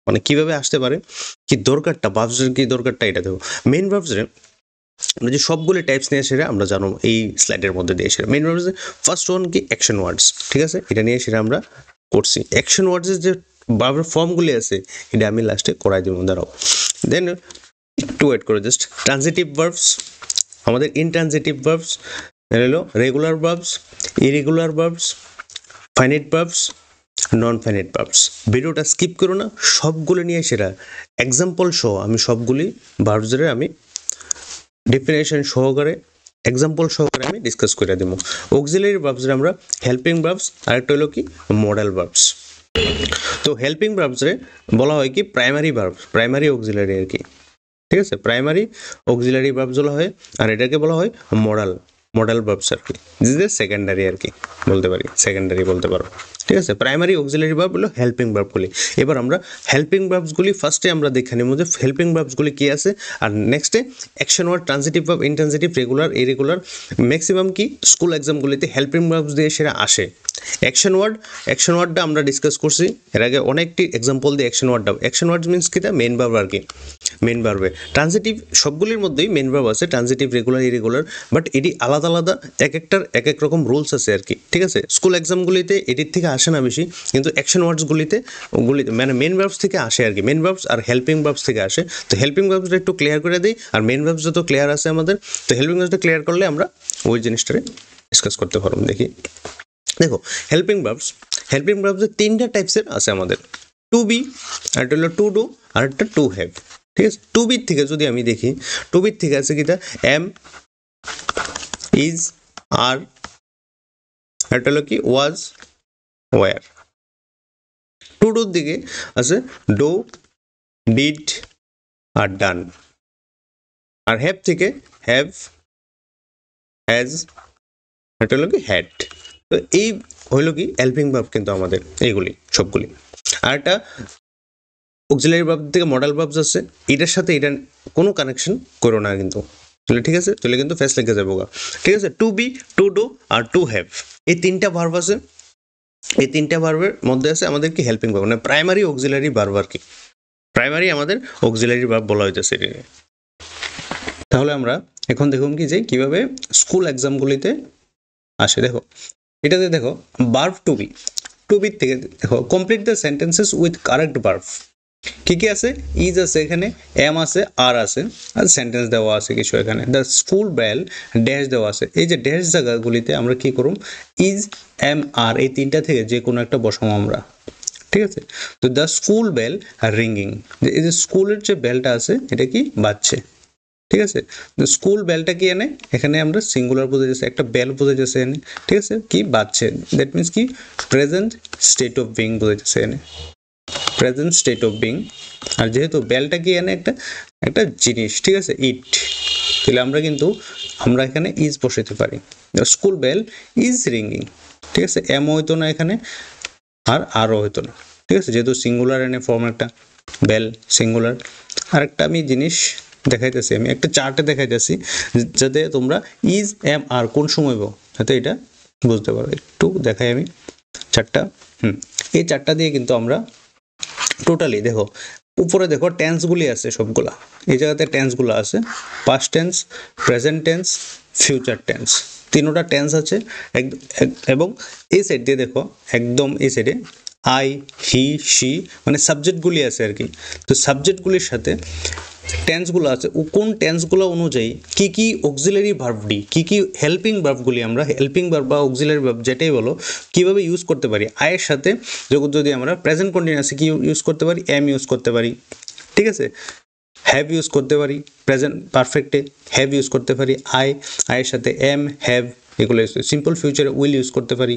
মানে কিভাবে আসতে পারে, কি দরকারটা, ভার্বসের কি দরকারটা, এটা দেবো। মেইন ভার্বসের আমরা যে সবগুলি টাইপস নিয়ে সেটা আমরা জানো এই স্লাইডের মধ্যে দিয়ে সেটা। মেইন ভার্বসের ফার্স্ট ওয়ান কি অ্যাকশন ওয়ার্ডস, ঠিক আছে, এটা নিয়ে সেটা আমরা করছি। অ্যাকশন ওয়ার্ডসের যে ভার্বের ফর্মগুলি আছে এটা আমি লাস্টে করাই দেবো, দাঁড়াও। দেন একটু ওয়েট করো জাস্ট। ট্রানজিটিভ ভার্বস, আমাদের ইনট্রানজিটিভ ভার্বস হলো regular verbs, irregular verbs, finite verbs, non finite verbs. ভিডিওটা স্কিপ করো না, সবগুলো নিয়ে সেটা এক্সাম্পল সহ আমি সবগুলি ভার্বসের আমি ডেফিনেশন সহকারে এক্সাম্পল সহকারে আমি ডিসকাস করে দেবো। অক্সিলারি ভার্বসের আমরা হেল্পিং ভার্বস, আরেকটা হলো কি মডেল ভার্বস। তো হেল্পিং ভার্বসে বলা হয় কি প্রাইমারি ভার্ব, প্রাইমারি অক্সিলারি আর কি, ঠিক আছে। প্রাইমারি অক্সিলারি ভার্বস বলা হয়, আর এটাকে বলা হয় মডেল ভার্বস আর কি, দিস ইজ সেকেন্ডারি আর কি বলতে পারি, সেকেন্ডারি বলতে পারো, ঠিক আছে। প্রাইমারি অক্সিলারি ভার্ব হলো হেল্পিং ভার্বগুলি। এবার আমরা হেল্পিং ভার্বসগুলি ফার্স্টে আমরা দেখে নিব যে হেল্পিং ভার্বসগুলি কি আছে, আর নেক্সটে action word, transitive verb, intransitive, regular, irregular, maximum কি স্কুল এক্সামগুলিতে হেল্পিং ভার্বস দিয়ে সেটা আসে। অ্যাকশন ওয়ার্ডটা আমরা ডিসকাস করছি এর আগে অনেকটি এক্সাম্পল দিয়ে। অ্যাকশন ওয়ার্ড মিনস কি, তা মেন ভার্ব আর কি, মেন ভার্বে। ট্রানজিটিভ সবগুলির মধ্যেই মেন ভার্ব আছে, ট্রানজিটিভ, রেগুলার, ইরেগুলার, বাট এটি আলাদা আলাদা এক একটার এক এক রকম রুলস আছে আর কি, ঠিক আছে। স্কুল এক্সামগুলিতে এটির থেকে আসে না বেশি, কিন্তু অ্যাকশন ওয়ার্ডসগুলিতে মানে মেন ভার্বস থেকে আসে আর কি, main verbs are helping verbs থেকে আসে। তো হেল্পিং ভার্বসটা একটু ক্লিয়ার করে দিই, আর মেন ভার্বস যত ক্লিয়ার আছে আমাদের, তো হেল্পিং ভার্বসটা ক্লিয়ার করলে আমরা ওই জিনিসটারে ডিসকাস করতে পারবো। দেখি দেখো হেল্পিং ভার্বসে 3টা টাইপসের আছে আমাদের, টু বি, আরেকটা হলো টু ডু, আরেকটা টু হ্যাভ। ঠিক আছে, টু বির থেকে যদি আমি দেখি, টু বির থেকে আছে কিটা এম, ইজ, আর, একটা হলো কি ওয়াজ, ওয়ার। টু ডুর দিকে আছে ডো, ডিড, আর ডান। আর হ্যাভ থেকে হ্যাভ, হ্যাজ, এটা হলো কি হ্যাড। তো এই হইলো কি হেল্পিং ভার্ব কিন্তু আমাদের এইগুলি সবগুলি। আর একটা অক্সিলারি ভার্ব থেকে মডাল ভার্বস আছে, এটার সাথে এটা কোনো কানেকশন করো না কিন্তু, তাহলে ঠিক আছে, তাহলে কিন্তু ফেস লেগে যাবো গা। ঠিক আছে, টু বি, টু ডু, আর টু হ্যাভ, এই তিনটা ভার্ব আছে। এই তিনটা ভার্বের মধ্যে আছে আমাদের কি হেল্পিং ভার্ব, মানে প্রাইমারি অক্সিলারি ভার্ব আর কি। প্রাইমারি আমাদের অক্সিলারি ভার্ব বলা হইতেছে। তাহলে আমরা এখন দেখুন কি যে কিভাবে স্কুল এক্সামগুলিতে আসে। দেখো এটাতে দেখো verb to be, to be থেকে দেখো complete the sentences with correct verb. কি কি আছে, ইজ আছে, এখানে এম আছে, আর আছে, আর সেন্টেন্স দেওয়া আছে কিছু। এখানে দ্য স্কুল বেল ড্যাশ দেওয়া আছে। এই যে ড্যাশ জায়গাগুলিতে আমরা কি করুম, ইজ, এম, আর এই তিনটা থেকে যে কোনো একটা বসাবো আমরা। ঠিক আছে, তো দ্য স্কুল বেল রিঙ্গিং, এই যে স্কুলের যে বেলটা আছে এটা কি বাজছে। ঠিক আছে, স্কুল বেলটা কি এনে এখানে আমরা সিঙ্গুলার বোঝা যাচ্ছে, একটা বেল বোঝা যাচ্ছে এনে। ঠিক আছে, কি বাজছে, দ্যাট মিনস কি প্রেজেন্ট স্টেট অফ বিং বোঝা যাচ্ছে এনে, প্রেজেন্ট স্টেট অফ বিং। আর যেহেতু বেলটা কি এনে একটা একটা জিনিস, ঠিক আছে, ইট, তাহলে আমরা এখানে ইজ বসাতে পারি। School bell is ringing. ঠিক আছে, এম হইতো না এখানে, আর আরও হইতো না। ঠিক আছে, যেহেতু সিঙ্গুলার এনে ফর্ম একটা বেল সিঙ্গুলার। আরেকটা আমি জিনিস দেখাইতেছি, আমি একটা চার্টে দেখাইতেছি যাতে তোমরা ইজ, এম, আর কোন সময় যাতে এটা বুঝতে পারো। একটু দেখাই আমি চারটা। এই চারটা দিয়ে কিন্তু আমরা টোটালি দেখো উপরে দেখো টেন্সগুলি আছে সবগুলা, এই জায়গাতে টেন্সগুলো আছে, past tense, present tense, future tense, তিনোটা টেন্স আছে। এবং এই সাইড দিয়ে দেখো একদম এই সাইডে আই, হি, শি, মানে সাবজেক্টগুলি আছে আর কি। তো সাবজেক্টগুলির সাথে টেন্সগুলো আছে, ও কোন টেন্সগুলো অনুযায়ী কি কি অক্সিলারি ভার্বডি, কি কি হেল্পিং ভার্বগুলি আমরা হেল্পিং ভার্ব বা অক্সিলারি ভার্ব যেটাই বলো কিভাবে ইউজ করতে পারি। আয়ের সাথে যদি আমরা প্রেজেন্ট কন্টিনিউয়াসে কি ইউজ করতে পারি, এম ইউজ করতে পারি। ঠিক আছে, হ্যাভ ইউজ করতে পারি, প্রেজেন্ট পারফেক্টে হ্যাভ ইউজ করতে পারি, আয়ের সাথে এম, হ্যাভ, এগুলো সিম্পল ফিউচারে উইল ইউজ করতে পারি,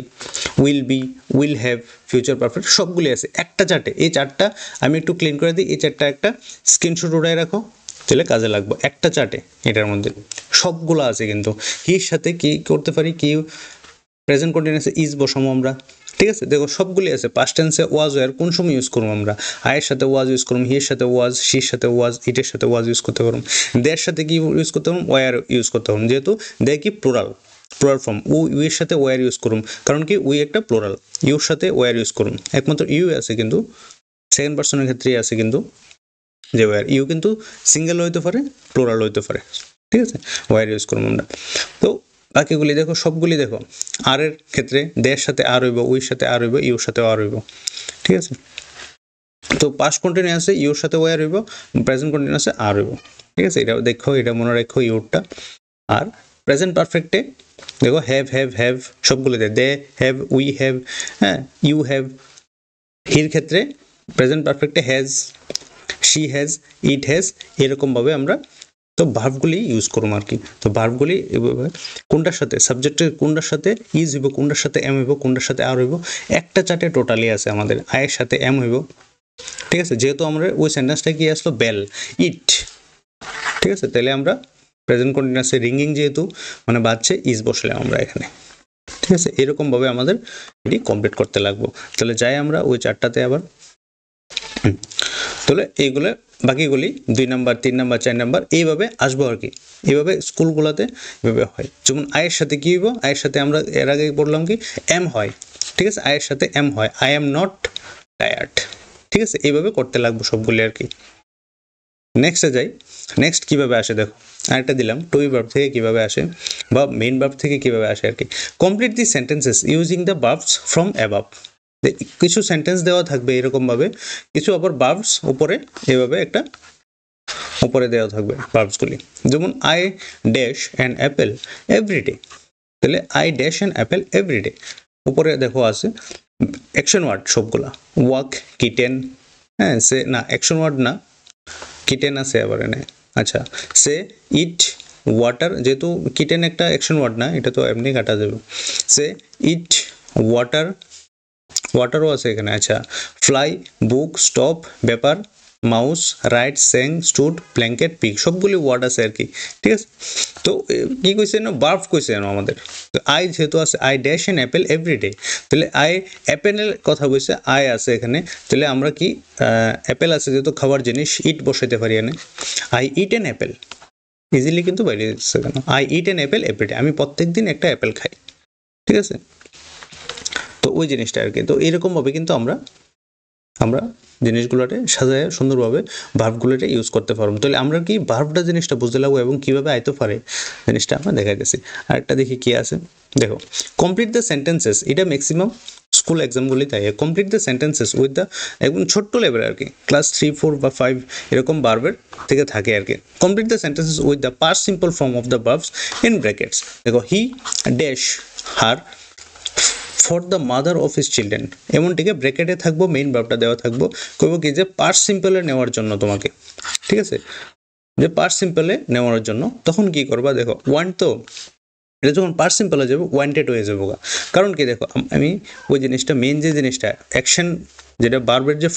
will be, will have, future perfect, সবগুলি আছে একটা চার্টে। এই চার্টটা আমি একটু ক্লিন করে দিই, এই চার্টটা একটা স্ক্রিনশট উঠায় রাখো, তাহলে কাজে লাগবে। একটা চার্টে এটার মধ্যে সবগুলো আছে কিন্তু। হির সাথে কি করতে পারি, কি প্রেজেন্ট কন্টিনিউয়াসে ইজ বসাবো আমরা। ঠিক আছে, দেখো সবগুলি আছে। পাস্ট টেন্সে ওয়াজ, ওয়ার কোন সময় ইউজ করবো আমরা, আয়ের সাথে ওয়াজ ইউজ করবো, হির সাথে ওয়াজ, শির সাথে ওয়াজ, ইটের সাথে ওয়াজ ইউজ করতে পারবো, দের সাথে কি ইউজ করতে পারবো, ওয়ার ইউজ করতে পারবো, যেহেতু দে কি প্লুরাল ফর্ম। ইউর সাথে ওয়ার ইউজ করুন, কারণ কি উই একটা প্লুরাল, ইউর সাথে ওয়ার ইউজ করুন। একমাত্র ইউ আছে কিন্তু সেকেন্ড পার্সনের ক্ষেত্রে আছে কিন্তু যে ওয়ার, ইউ কিন্তু সিঙ্গেল হইতে পারে, প্লুরাল হইতে পারে। ঠিক আছে, ওয়ার ইউজ করবো আমরা। তো বাকিগুলি দেখো সবগুলি দেখো, আর এর ক্ষেত্রে দের সাথে আর হইব, উইর সাথে আর হইব, ইউর সাথে আর হইব। ঠিক আছে, তো পাস্ট কন্টিনিউয়াসে ইউর সাথে ওয়ার হইব, প্রেজেন্ট কন্টিনিউয়াসে আর হইব। ঠিক আছে, এটা দেখো, এটা মনে রাখো ইউরটা। আর প্রেজেন্ট পারফেক্টে দেখো হ্যাভ সবগুলোতে দে হ্যাভ, উই হ্যাভ, হ্যাঁ, ইউ হ্যাভ। হির ক্ষেত্রে প্রেজেন্ট পারফেক্টে has, she has, it has, এরকমভাবে আমরা তো ভার্বগুলি ইউজ করুম আর কি। তো ভার্বগুলি কোনটার সাথে সাবজেক্টের, কোনটার সাথে ইজ হইব, কোনটার সাথে এম হইব, কোনটার সাথে আর হইব, একটা চার্টে টোটালি আছে আমাদের। আয়ের সাথে এম হইব। ঠিক আছে, যেহেতু আমরা ওই সেন্টেন্সটা কি আসলো বেল, ইট। ঠিক আছে, তাহলে আমরা প্রেজেন্ট কন্টিনিউয়াসে রিঙ্গিং যেহেতু মানে বাজছে, ইজ বসলাম আমরা এখানে। ঠিক আছে, এরকমভাবে আমাদের এটি কমপ্লিট করতে লাগবো। তাহলে যাই আমরা ওই চারটাতে আবার। তাহলে এইগুলো বাকিগুলি 2 নাম্বার, 3 নাম্বার, 4 নাম্বার এইভাবে আসবো আর কি। এইভাবে স্কুলগুলোতে এভাবে হয়। যেমন আয়ের সাথে কি হইব, আয়ের সাথে আমরা এর আগে বললাম কি এম হয়। ঠিক আছে, আয়ের সাথে এম হয়, আই এম নট টায়ার্ড। ঠিক আছে, এইভাবে করতে লাগবো সবগুলি আর কি। নেক্সটে যাই, নেক্সট কিভাবে আসে দেখো, আরেকটা দিলাম টু বি ভার্ব থেকে কিভাবে আসে বা মেইন ভার্ব থেকে কিভাবে আসে আর কি। Complete the sentences using the verbs from above. কিছু সেন্টেন্স দেওয়া থাকবে এরকমভাবে, কিছু আবার ভার্বস উপরে এভাবে একটা উপরে দেওয়া থাকবে ভার্বসগুলি। যেমন I dash an apple everyday, তাহলে I dash an apple everyday. উপরে দেখো আছে অ্যাকশন ওয়ার্ড সবগুলা, ওয়াক, কিটেন, হ্যাঁ সে না অ্যাকশন ওয়ার্ড না, কিটেন আছে আবার এনে। আচ্ছা সে ইট ওয়াটার, যেহেতু কিটেন একটা অ্যাকশন ওয়ার্ড না, এটা তো এমনি কাটা যাবে। সে ইট ওয়াটার, ওয়াটারও আছে এখানে। আচ্ছা ফ্লাই, বুক, স্টপ, ব্যাপার, mouse, right, sang, stood, blanket, pick, সবগুলি ওয়ার্ড আছে আর কি। ঠিক আছে, তো কি কইছে না, বার্ব কইছে না আমাদের। তো আই যেহেতু আছে, I dash N Apple every day, তাহলে আই অ্যাপেলের কথা কইছে, আই আছে এখানে, তাহলে আমরা কি অ্যাপেল আছে যেহেতু খাবার জিনিস, ইট বসাইতে পারি এখানে। I eat N Apple, easily কিন্তু বাইরে দিচ্ছে কেন, I eat N Apple every day, আমি প্রত্যেক দিন একটা অ্যাপেল খাই। ঠিক আছে, তো ওই জিনিসটা আর কি। তো এরকমভাবে কিন্তু আমরা জিনিসগুলোতে সাজায় সুন্দরভাবে ভার্বগুলোতে ইউজ করতে পারবো। তাহলে আমরা কি ভার্বটা জিনিসটা বুঝতে লাগবো এবং কিভাবে আইতে পারে জিনিসটা আমরা দেখাইতেছি। আরেকটা দেখি কি আছে, দেখো কমপ্লিট দ্য সেন্টেন্সেস, এটা ম্যাক্সিমাম স্কুল এক্সামগুলি তাই complete the sentences with the, একদম ছোট্ট লেভেল আর কি, ক্লাস 3, 4 বা 5 এরকম ভার্বের থেকে থাকে আর কি। Complete the sentences with the past simple form of the verbs in brackets. দেখো he dash her for the mother of his children, এমনটিকে ব্র্যাকেটে থাকবো, মেইন ভার্বটা দেওয়া থাকবো, কইবো কি যে পাস্ট সিম্পলে নেওয়ার জন্য তোমাকে। ঠিক আছে, যে পাস্ট সিম্পলে নেওয়ার জন্য তখন কি করবা, দেখো ওয়ান্ট, তো এটা যখন পাস্ট সিম্পলে যাবো ওয়ান্টেড হয়ে যাবো। কারণ কি দেখো আমি ওই জিনিসটা, মেইন যে জিনিসটা অ্যাকশন, যেটা ভার্বের যে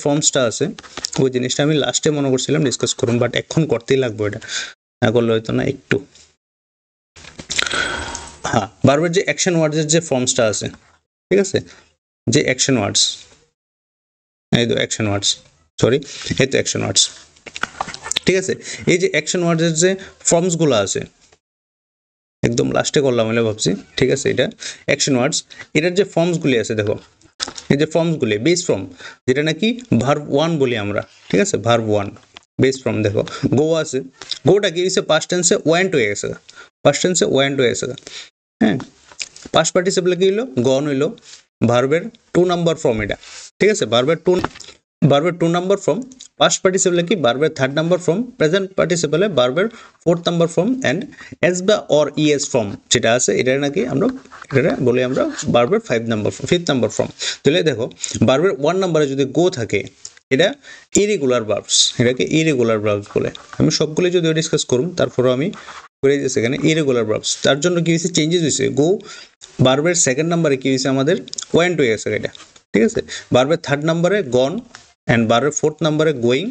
ফর্মসটা আছে, ওই জিনিসটা আমি লাস্টে মনে করছিলাম ডিসকাস করুন, বাট এখন করতেই লাগবো, এটা না করলে হয়তো না একটু। হ্যাঁ, ভার্বের যে অ্যাকশন ওয়ার্ডসের যে ফর্মসটা আছে, ঠিক আছে, যে অ্যাকশন ওয়ার্ডস, এই তো অ্যাকশন ওয়ার্ডস, সরি এই তো অ্যাকশন ওয়ার্ডস। ঠিক আছে, এই যে অ্যাকশন ওয়ার্ডসের যে ফর্মসগুলো আছে, একদম লাস্টে করলাম বলে ভাবছি। ঠিক আছে, এটা অ্যাকশন ওয়ার্ডস, এটার যে ফর্মসগুলি আছে দেখো, এই যে ফর্মসগুলি, বেস ফর্ম, যেটা নাকি ভার্ব 1 বলি আমরা। ঠিক আছে, ভার্ব 1 বেস ফর্ম। দেখো গো আছে, গোটা কি হয়েছে, পাস্ট টেন্সে ওয়েন্ট হয়ে গেছে, পাস্ট টেন্সে ওয়েন্ট হয়ে গেছে। হ্যাঁ, পাস্ট পার্টিসিপল কি হইলো, গন হইলো, ভার্বের 2 নাম্বার ফর্ম এটা। ঠিক আছে, ভার্বের 2 নাম্বার ফর্ম, পাস্ট পার্টিসিপলে কি ভার্বের 3rd নাম্বার ফর্ম, প্রেজেন্ট পার্টিসিপলে ভার্বের 4th number form, and s বা অর ইএস ফর্ম যেটা আছে, এটা নাকি আমরা এটা বলি আমরা ভার্বের 5th নাম্বার ফর্ম। তাহলে দেখো ভার্বের 1 নাম্বারে যদি গো থাকে, এটা ইরেগুলার ভার্বস, এটাকে ইরেগুলার ভার্বস বলে। আমি সবগুলো যদি ডিসকাস করুম, তারপরেও আমি করে দিয়েছি এখানে ইরেগুলার ভার্বস। তার জন্য কি হয়েছে, চেঞ্জেস হয়েছে। গো ভার্বের 2nd নাম্বারে কি হয়েছে আমাদের, ওয়েন্ট হয়ে গেছে এটা। ঠিক আছে, ভার্বের 3rd নাম্বারে গন, অ্যান্ড ভার্বের 4th নাম্বারে গোয়িং,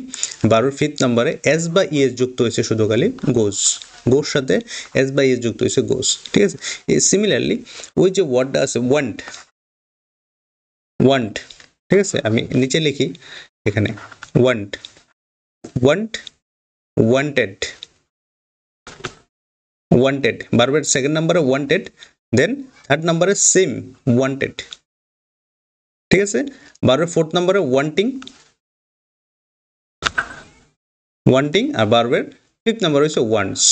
ভার্বের 5th নাম্বারে এস বা ইএস যুক্ত হয়েছে শুধু খালি গোস, গোর সাথে এস বা ইএস যুক্ত হয়েছে গোস। ঠিক আছে, সিমিলারলি ওই যে ওয়ার্ডটা আছে ওয়ান্ট, ঠিক আছে, আমি নিচে লিখি এখানে ওয়ান্টেড, ভার্বের 2nd নাম্বারে ওয়ান্টেড, দেন 3rd নাম্বারে সেম ওয়ান্টেড। ঠিক আছে, ভার্বের 4th নাম্বারে ওয়ান্টিং, আর ভার্বের 5th নাম্বার হচ্ছে ওয়ান্টস।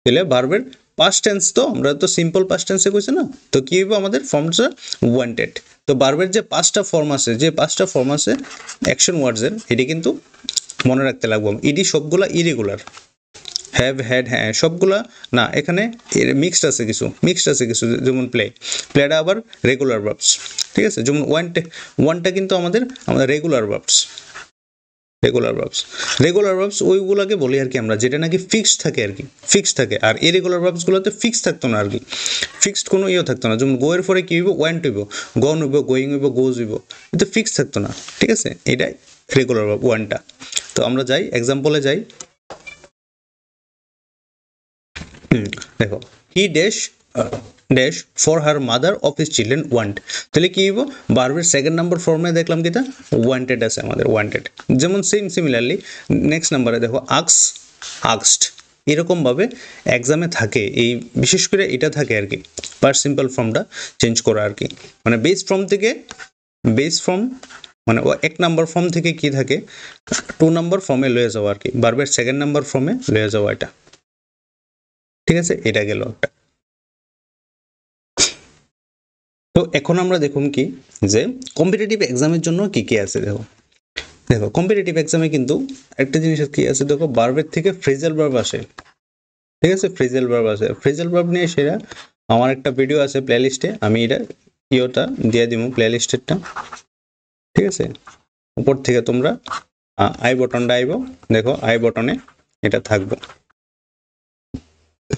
তাহলে ভার্বের পাস্ট টেন্স, তো আমরা তো সিম্পল পাস্ট টেন্সে কইছি না, তো কি হইব আমাদের ফর্মটা ওয়ান্টেড। তো ভার্বের যে 5টা ফর্ম আছে, অ্যাকশন ওয়ার্ডসের, এটি কিন্তু মনে রাখতে লাগবো। ইডি সবগুলা ইরেগুলার, হ্যাভ, হ্যাড, হ্যাঁ সবগুলা না, এখানে মিক্সড আছে কিছু, যেমন প্লেটা আবার রেগুলার ভার্বস। ঠিক আছে, যেমন ওয়ানটা কিন্তু আমাদের রেগুলার ভার্বস, ওইগুলাকে বলি আর কি আমরা, যেটা নাকি ফিক্সড থাকে আর ইরেগুলার ভার্বসগুলোতে ফিক্স থাকতো না আর কি, ফিক্সড কোনো থাকতো না। যেমন গো এর পরে কি হইব, ওয়েন্ট হইব, গন হইব, গোয়িং হইব, গোজ হইব, এটা ফিক্স থাকতো না। ঠিক আছে, এটাই রেগুলার ভার্ব ওয়ানটা। তো আমরা যাই এক্সাম্পলে যাই। দেখো he dash for her mother of his children want, তাহলে কি হইব, ভার্বের 2nd নাম্বার ফর্মে দেখলাম কিটা ওয়ান্টেড আছে আমাদের, ওয়ান্টেড। যেমন সিমিলারলি নেক্সট নাম্বারে দেখো আক্সড, এরকম ভাবে এক্সামে থাকে, এই বিশেষ করে এটা থাকে আর কি, পাস্ট সিম্পল ফর্মটা চেঞ্জ করা আর কি, মানে বেস ফর্ম মানে 1 নাম্বার ফর্ম থেকে কি থাকে 2 নাম্বার ফর্মে লয়ে যাওয়া আর কি, ভার্বের 2nd নাম্বার ফর্মে লয়ে যাওয়া এটা। ঠিক আছে, এটা গেল একটা। তো এখন আমরা দেখুন কি যে কম্পিটিটিভ এক্সামের জন্য কি কি আছে। দেখো কম্পিটিটিভ এক্সামে কিন্তু একটা জিনিস কি আছে, দেখো ভার্বের থেকে ফ্রেজাল ভার্ব আসে। ঠিক আছে, ফ্রেজাল ভার্ব নিয়ে সেটা আমার একটা ভিডিও আছে প্লেলিস্টে, আমি এটা ইওটা দিয়ে দিব প্লে লিস্টেরটা, ঠিক আছে। উপর থেকে তোমরা আই বটনটা আইব, দেখো আই বটনে এটা থাকবো,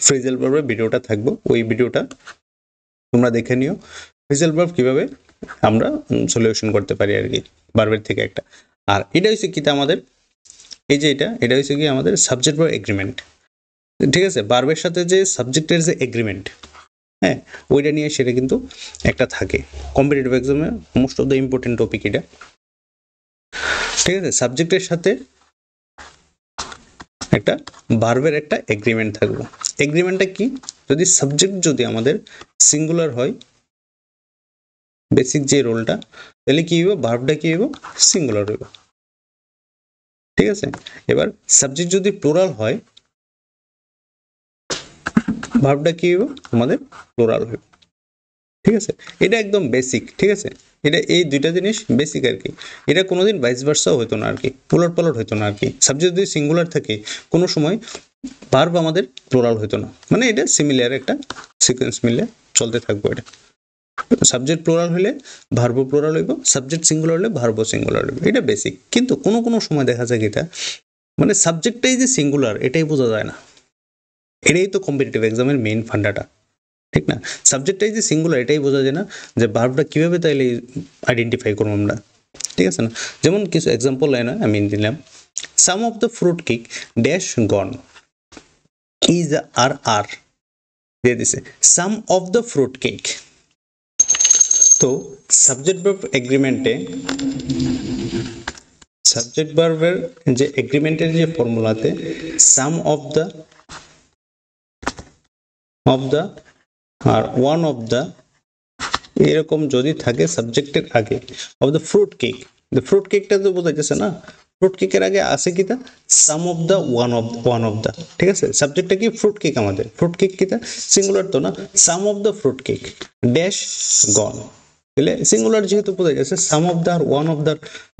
ফ্রেজাল ভার্বের ভিডিওটা থাকবো, ওই ভিডিওটা তোমরা দেখে নিও ফ্রেজাল ভার্ব কিভাবে আমরা সলিউশন করতে পারি আর কি, ভার্বের থেকে একটা। আর এটা হচ্ছে কি আমাদের, এই যে এটা হচ্ছে কি আমাদের সাবজেক্ট ভার্ব এগ্রিমেন্ট, ঠিক আছে। ভার্বের সাথে যে সাবজেক্টের যে এগ্রিমেন্ট, হ্যাঁ, ওইটা নিয়ে সেটা কিন্তু একটা থাকে কম্পিটিটিভ এক্সামে most of the important topic এটা, ঠিক আছে। সাবজেক্টের সাথে একটা ভার্বের একটা এগ্রিমেন্ট থাকবে। এগ্রিমেন্টটা কি, যদি সাবজেক্ট যদি আমাদের সিঙ্গুলার হয়, বেসিক যে রোলটা, তাহলে কি হইব, ভার্বটা কি হইব, সিঙ্গুলার হইব, ঠিক আছে। এবার সাবজেক্ট যদি প্লুরাল হয়, ভার্বটা কি হইব, আমাদের প্লুরাল হইব, ঠিক আছে। এটা একদম বেসিক, ঠিক আছে। এটা এই দুইটা জিনিস বেসিক আর কি, এটা কোনোদিন ভাইস ভার্সাও হইতো না আর কি, উলট পালট হইতো না আর কি। সাবজেক্ট যদি সিঙ্গুলার থাকে কোনো সময় ভার্ব আমাদের প্লুরাল হইতো না, মানে এটা সিমিলার একটা সিকোয়েন্স মিলে চলতে থাকবো। এটা সাবজেক্ট প্লুরাল হলে ভার্ব প্লুরাল হইব, সাবজেক্ট সিঙ্গুলার হলে ভার্ব সিঙ্গুলার হইব, এটা বেসিক। কিন্তু কোনো কোনো সময় দেখা যায় এটা মানে সাবজেক্টটাই যে সিঙ্গুলার এটাই বোঝা যায় না, এটাই তো কম্পিটিটিভ এক্সামের মেইন ফান্ডাটা, ঠিক না। সাবজেক্টটাই যে সিঙ্গুলার এটাই বোঝা যায় না, যে ভার্বটা কিভাবে তাইলে আইডেন্টিফাই করবো আমরা, ঠিক আছে না। যেমন কিছু এক্সাম্পল লাইন আমি দিলাম, some of the fruit cake dash gone, is আর দিয়ে দিছে some of the fruit cake. তো সাবজেক্ট ভার্ব এগ্রিমেন্টে, সাবজেক্ট ভার্বের যে এগ্রিমেন্টের যে ফর্মুলাতে সাম অফ দ্য আর ওয়ান অফ দ্য এরকম যদি থাকে সাবজেক্টের আগে, of the fruit cake, the fruit কেকটা তো বোঝাইতেছে না, ফ্রুট কেকের আগে আছে কিটা, some of the one of the, ঠিক আছে। সাবজেক্টটা কি, ফ্রুট কেক, আমাদের ফ্রুট কেক কিটা সিঙ্গুলার তো না, some of the fruit cake dash gone, তাহলে সিঙ্গুলার যেহেতু বোঝা যাচ্ছে, সাম অফ দ্য আর ওয়ান অফ দ্য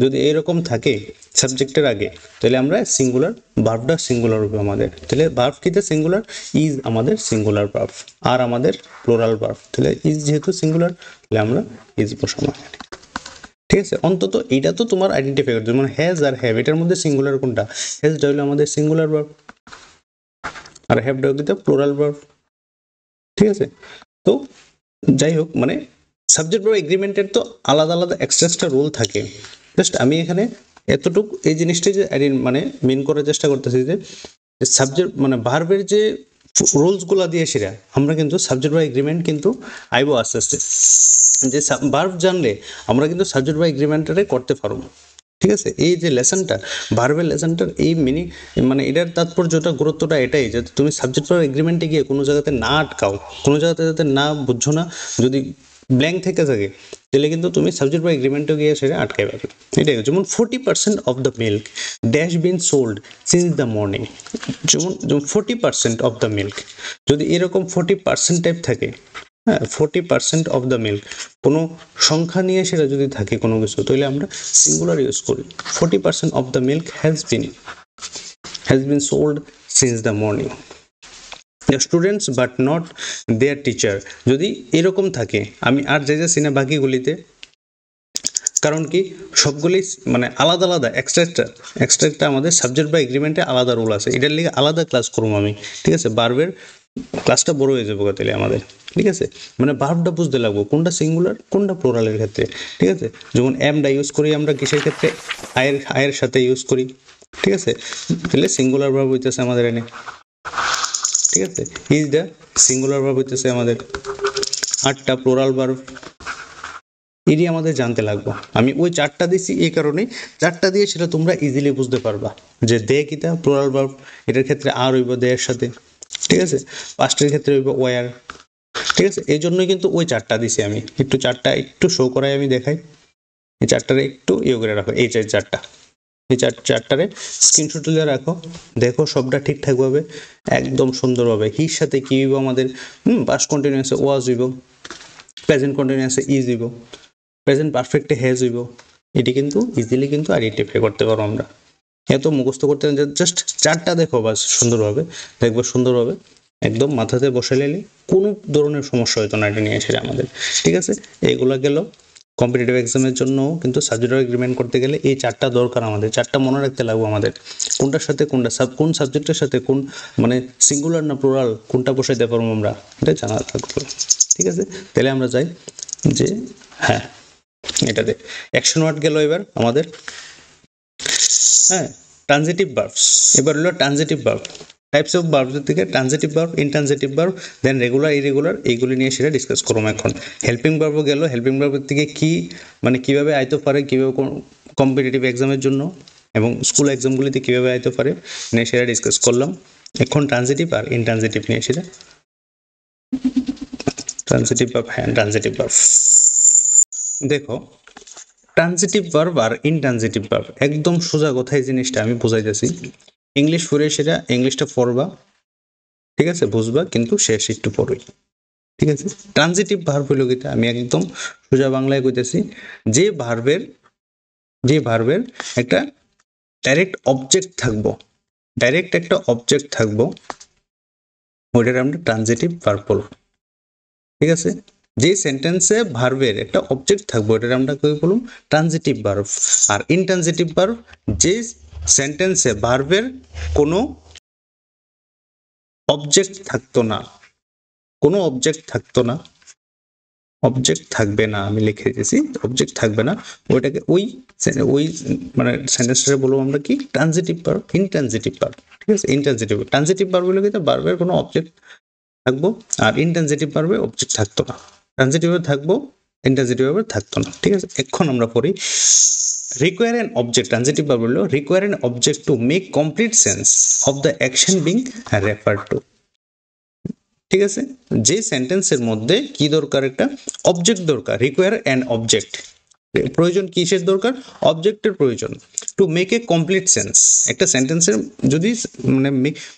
যদি এরকম থাকে সাবজেক্টের আগে, তাহলে আমরা সিঙ্গুলার, ভার্বটা সিঙ্গুলার হবে আমাদের, তাহলে ভার্ব কিটা সিঙ্গুলার, ইজ আমাদের সিঙ্গুলার ভার্ব, আর আমাদের প্লুরাল ভার্ব, তাহলে ইজ যেহেতু সিঙ্গুলার তাহলে আমরা ইজ বসাবো, ঠিক আছে। অন্তত এটা তো তোমার আইডেন্টিফাই করতে, মানে হ্যাজ আর হ্যাভ এটার মধ্যে সিঙ্গুলার কোনটা, হ্যাজটা হলো আমাদের সিঙ্গুলার ভার্ব আর হ্যাভটা হলো প্লুরাল ভার্ব, ঠিক আছে। তো যাই হোক, মানে সাবজেক্ট ভার্ব এগ্রিমেন্টের তো আলাদা আলাদা এক্সট্রা রোল থাকে। জাস্ট আমি এখানে এতটুকু এই জিনিসটাই যে মানে মেন করার চেষ্টা করতেছি, যে সাবজেক্ট মানে ভার্বের যে রোলসগুলো দিয়ে সেরা আমরা কিন্তু সাবজেক্ট ভার্ব এগ্রিমেন্ট কিন্তু আইবো আস্তে আস্তে, যে ভার্ব জানলে আমরা কিন্তু সাবজেক্ট ভার্ব এগ্রিমেন্টটারে করতে পারবো, ঠিক আছে। এই যে লেসনটা, ভার্বের লেসনটার এই মানে এটার তাৎপর্যটা, গুরুত্বটা এটাই, যাতে তুমি সাবজেক্ট ভার্ব এগ্রিমেন্টে গিয়ে কোনো জায়গাতে না আটকাও, কোনো জায়গাতে যাতে না বুঝছো না, যদি ব্ল্যাঙ্ক থেকে থাকে তাহলে কিন্তু তুমি সাবজেক্ট ভার্ব এগ্রিমেন্টে গিয়ে সেটা আটকাই পারবে। এটাই যেমন 40% of the milk dash been sold since the morning, যেমন 40% অফ দ্য মিল্ক, যদি এরকম 40% টাইপ থাকে, হ্যাঁ 40% অফ দ্য মিল্ক, কোনো সংখ্যা নিয়ে সেটা যদি থাকে কোনো কিছু, তাহলে আমরা সিঙ্গুলার ইউজ করি, 40% of the milk has been sold since the morning, the students but not their teacher, যদি এরকম থাকে, আমি আর যে সিনে বাকিগুলিতে, কারণ কি সবগুলি মানে আলাদা আলাদা এক্সট্রা আমাদের সাবজেক্ট বা এগ্রিমেন্টে আলাদা রোল আছে, এটার লিগে আলাদা ক্লাস করবো আমি, ঠিক আছে। ভার্বের ক্লাসটা বড় হয়ে যাবো তাহলে আমাদের, ঠিক আছে। মানে ভার্বটা বুঝতে লাগবো কোনটা সিঙ্গুলার কোনটা প্লুরালের ক্ষেত্রে, ঠিক আছে। যেমন এমটা ইউজ করি আমরা কিসের ক্ষেত্রে, আয়ের সাথে ইউজ করি, ঠিক আছে, তাহলে সিঙ্গুলার ভার্ব হইতেছে আমাদের এনে, ঠিক আছে। ইজটা সিঙ্গুলার ভার্ব হইতেছে আমাদের, আটটা প্লুরাল ভার্ব, এটি আমাদের জানতে লাগবে। আমি ওই চারটা দিছি এই কারণে, চারটা দিয়ে সেটা তোমরা ইজিলি বুঝতে পারবা যে দে কিটা প্লুরাল ভার্ব, এটার ক্ষেত্রে আর হইব দেয়ের সাথে, ঠিক আছে। পাস্টের ক্ষেত্রে হইব ওয়ার, ঠিক আছে। এই জন্যই কিন্তু ওই চারটা দিছি আমি, একটু চারটা একটু শো করাই আমি দেখাই, এই চারটারে একটু ইয়ে করে রাখো, এই চারটা, এই চারটারে স্ক্রিনশট তুলে রাখো, দেখো সবটা ঠিকঠাক ভাবে একদম সুন্দরভাবে। হির সাথে কি হইব আমাদের, পাস্ট কন্টিনিউয়াসে ওয়াজ হইব, প্রেজেন্ট কন্টিনিউয়াসে ইজ হইব, প্রেজেন্ট পারফেক্টে হ্যাজ হইব, এটি কিন্তু ইজিলি কিন্তু আইডেন্টিফাই করতে পারো আমরা, এত মুখস্থ করতে জাস্ট চারটা দেখো বাস সুন্দরভাবে, দেখবো সুন্দরভাবে একদম মাথাতে বসাইলে কোনো ধরনের সমস্যা হতো না এটা নিয়ে এসে আমাদের। ঠিক আছে, এইগুলো গেল। কম্পিটিটিভ এক্সামের জন্য কিন্তু সাবজেক্ট এগ্রিমেন্ট করতে গেলে এই চারটা দরকার, আমাদের চারটা মনে রাখতে লাগবে আমাদের, কোনটার সাথে কোনটা কোন সাবজেক্টের সাথে কোন মানে সিঙ্গুলার না প্লুরাল কোনটা বসাইতে পারবো আমরা, এটা জানা থাকবে। ঠিক আছে, তাহলে আমরা যাই যে হ্যাঁ এটাতে অ্যাকশন ওয়ার্ড গেল এবার আমাদের। হ্যাঁ, ট্রানজিটিভ ভার্বস, এবার হলো ট্রানজিটিভ ভার্ব, টাইপস অফ ভার্বসের থেকে ট্রানজিটিভ ভার্ব, ইনট্রানজিটিভ ভার্ব, দেন রেগুলার ইরেগুলার, এইগুলি নিয়ে সেটা ডিসকাস করবো এখন। হেল্পিং ভার্বও গেল, হেল্পিং ভার্বের থেকে কি মানে কিভাবে আইতে পারে, কিভাবে কম্পিটিটিভ এক্সামের জন্য এবং স্কুল এক্সামগুলিতে কিভাবে আইতে পারে নিয়ে সেটা ডিসকাস করলাম। এখন ট্রানজিটিভ আর ইনট্রানজিটিভ নিয়ে সেটা, ট্রানজিটিভ ভার্ব, হ্যাঁ ট্রানজিটিভ ভার্ব। দেখো ট্রানজিটিভ ভার্ব আর ইনট্রানজিটিভ ভার্ব একদম সোজা কথাই জিনিসটা আমি বুঝাইতেছি। ইংলিশ পড়ে সেটা ইংলিশটা পড়বা, ঠিক আছে, বুঝবা, কিন্তু শেষ একটু পড়ই। ঠিক আছে, ট্রানজিটিভ ভার্ব হইল কিটা, আমি একদম সোজা বাংলায় কইতেছি, যে ভার্বের একটা ডাইরেক্ট অবজেক্ট থাকবো, ডাইরেক্ট একটা অবজেক্ট থাকবো, ওইটার আমরা ট্রানজিটিভ ভার্ব বলবো। ঠিক আছে, যে সেন্টেন্সে ভার্বের একটা অবজেক্ট থাকবো এটার আমরা কি বলবো, ট্রানজিটিভ ভার্ব। আর ইনট্রানজিটিভ ভার্ব, যে সেন্টেন্সে ভার্বের কোনো অবজেক্ট থাকতো না, কোনো অবজেক্ট থাকতো না, অবজেক্ট থাকবে না, আমি লিখে দিয়েছি অবজেক্ট থাকবে না, ওইটাকে ওই মানে সেন্টেন্সটা বলবো আমরা কি, ট্রানজিটিভ ভার্ব, ইনট্রানজিটিভ ভার্ব। ঠিক আছে, ইনট্রানজিটিভ, ট্রানজিটিভ ভার্ব হলো কি, ভার্বের কোনো অবজেক্ট থাকবো, আর ইনট্রানজিটিভ ভার্বে অবজেক্ট থাকতো না, ট্রানজিটিভে থাকবো, ইনট্রানজিটিভ ভার্বে থাকতো না। ঠিক আছে, এখন আমরা পড়ি require an object, transitive verb হলো require an object to make complete sense of the action being referred to। ঠিক আছে, যে সেন্টেন্সের মধ্যে কি দরকার, একটা অবজেক্ট দরকার, রিকোয়ার অ্যান অবজেক্ট, প্রয়োজন কিসের দরকার, অবজেক্টের প্রয়োজন, to make a complete sense, একটা সেন্টেন্সের যদি মানে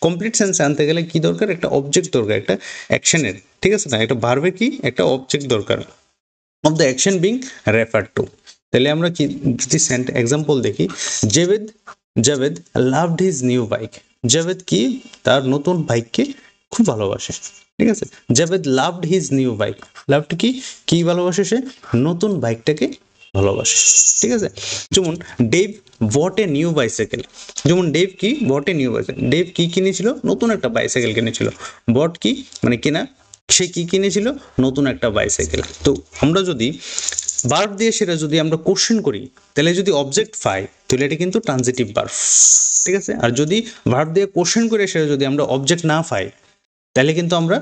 কমপ্লিট সেন্স আনতে গেলে কি দরকার, একটা অবজেক্ট দরকার, একটা অ্যাকশনের। ঠিক আছে না, একটা ভার্বের কি একটা অবজেক্ট দরকার, of the action being refer to. তাহলে আমরা কি যদি এক্সাম্পল দেখি, Javed Javed loved his new bike, Javed কি তার নতুন বাইককে খুব ভালোবাসে। ঠিক আছে, Javed loved his new bike, loved কি কি ভালোবাসে, সে নতুন বাইকটাকে ভালোবাসে। ঠিক আছে, যেমন Dave bought a new bicycle, যেমন ডেভ কি bought a new bicycle, Dave কি কিনেছিল, নতুন একটা বাইসাইকেল কিনেছিল, বট কি মানে কিনা, সে কি কিনেছিল, নতুন একটা বাইসাইকেল। তো আমরা যদি ভার্ব দিয়ে সেটা যদি আমরা কোশ্চেন করি, তাহলে যদি অবজেক্ট পাই তাহলে এটা কিন্তু ট্রানজিটিভ ভার্ব। ঠিক আছে, আর যদি ভার্ব দিয়ে কোশ্চেন করে সেটা যদি আমরা অবজেক্ট না পাই তাহলে কিন্তু আমরা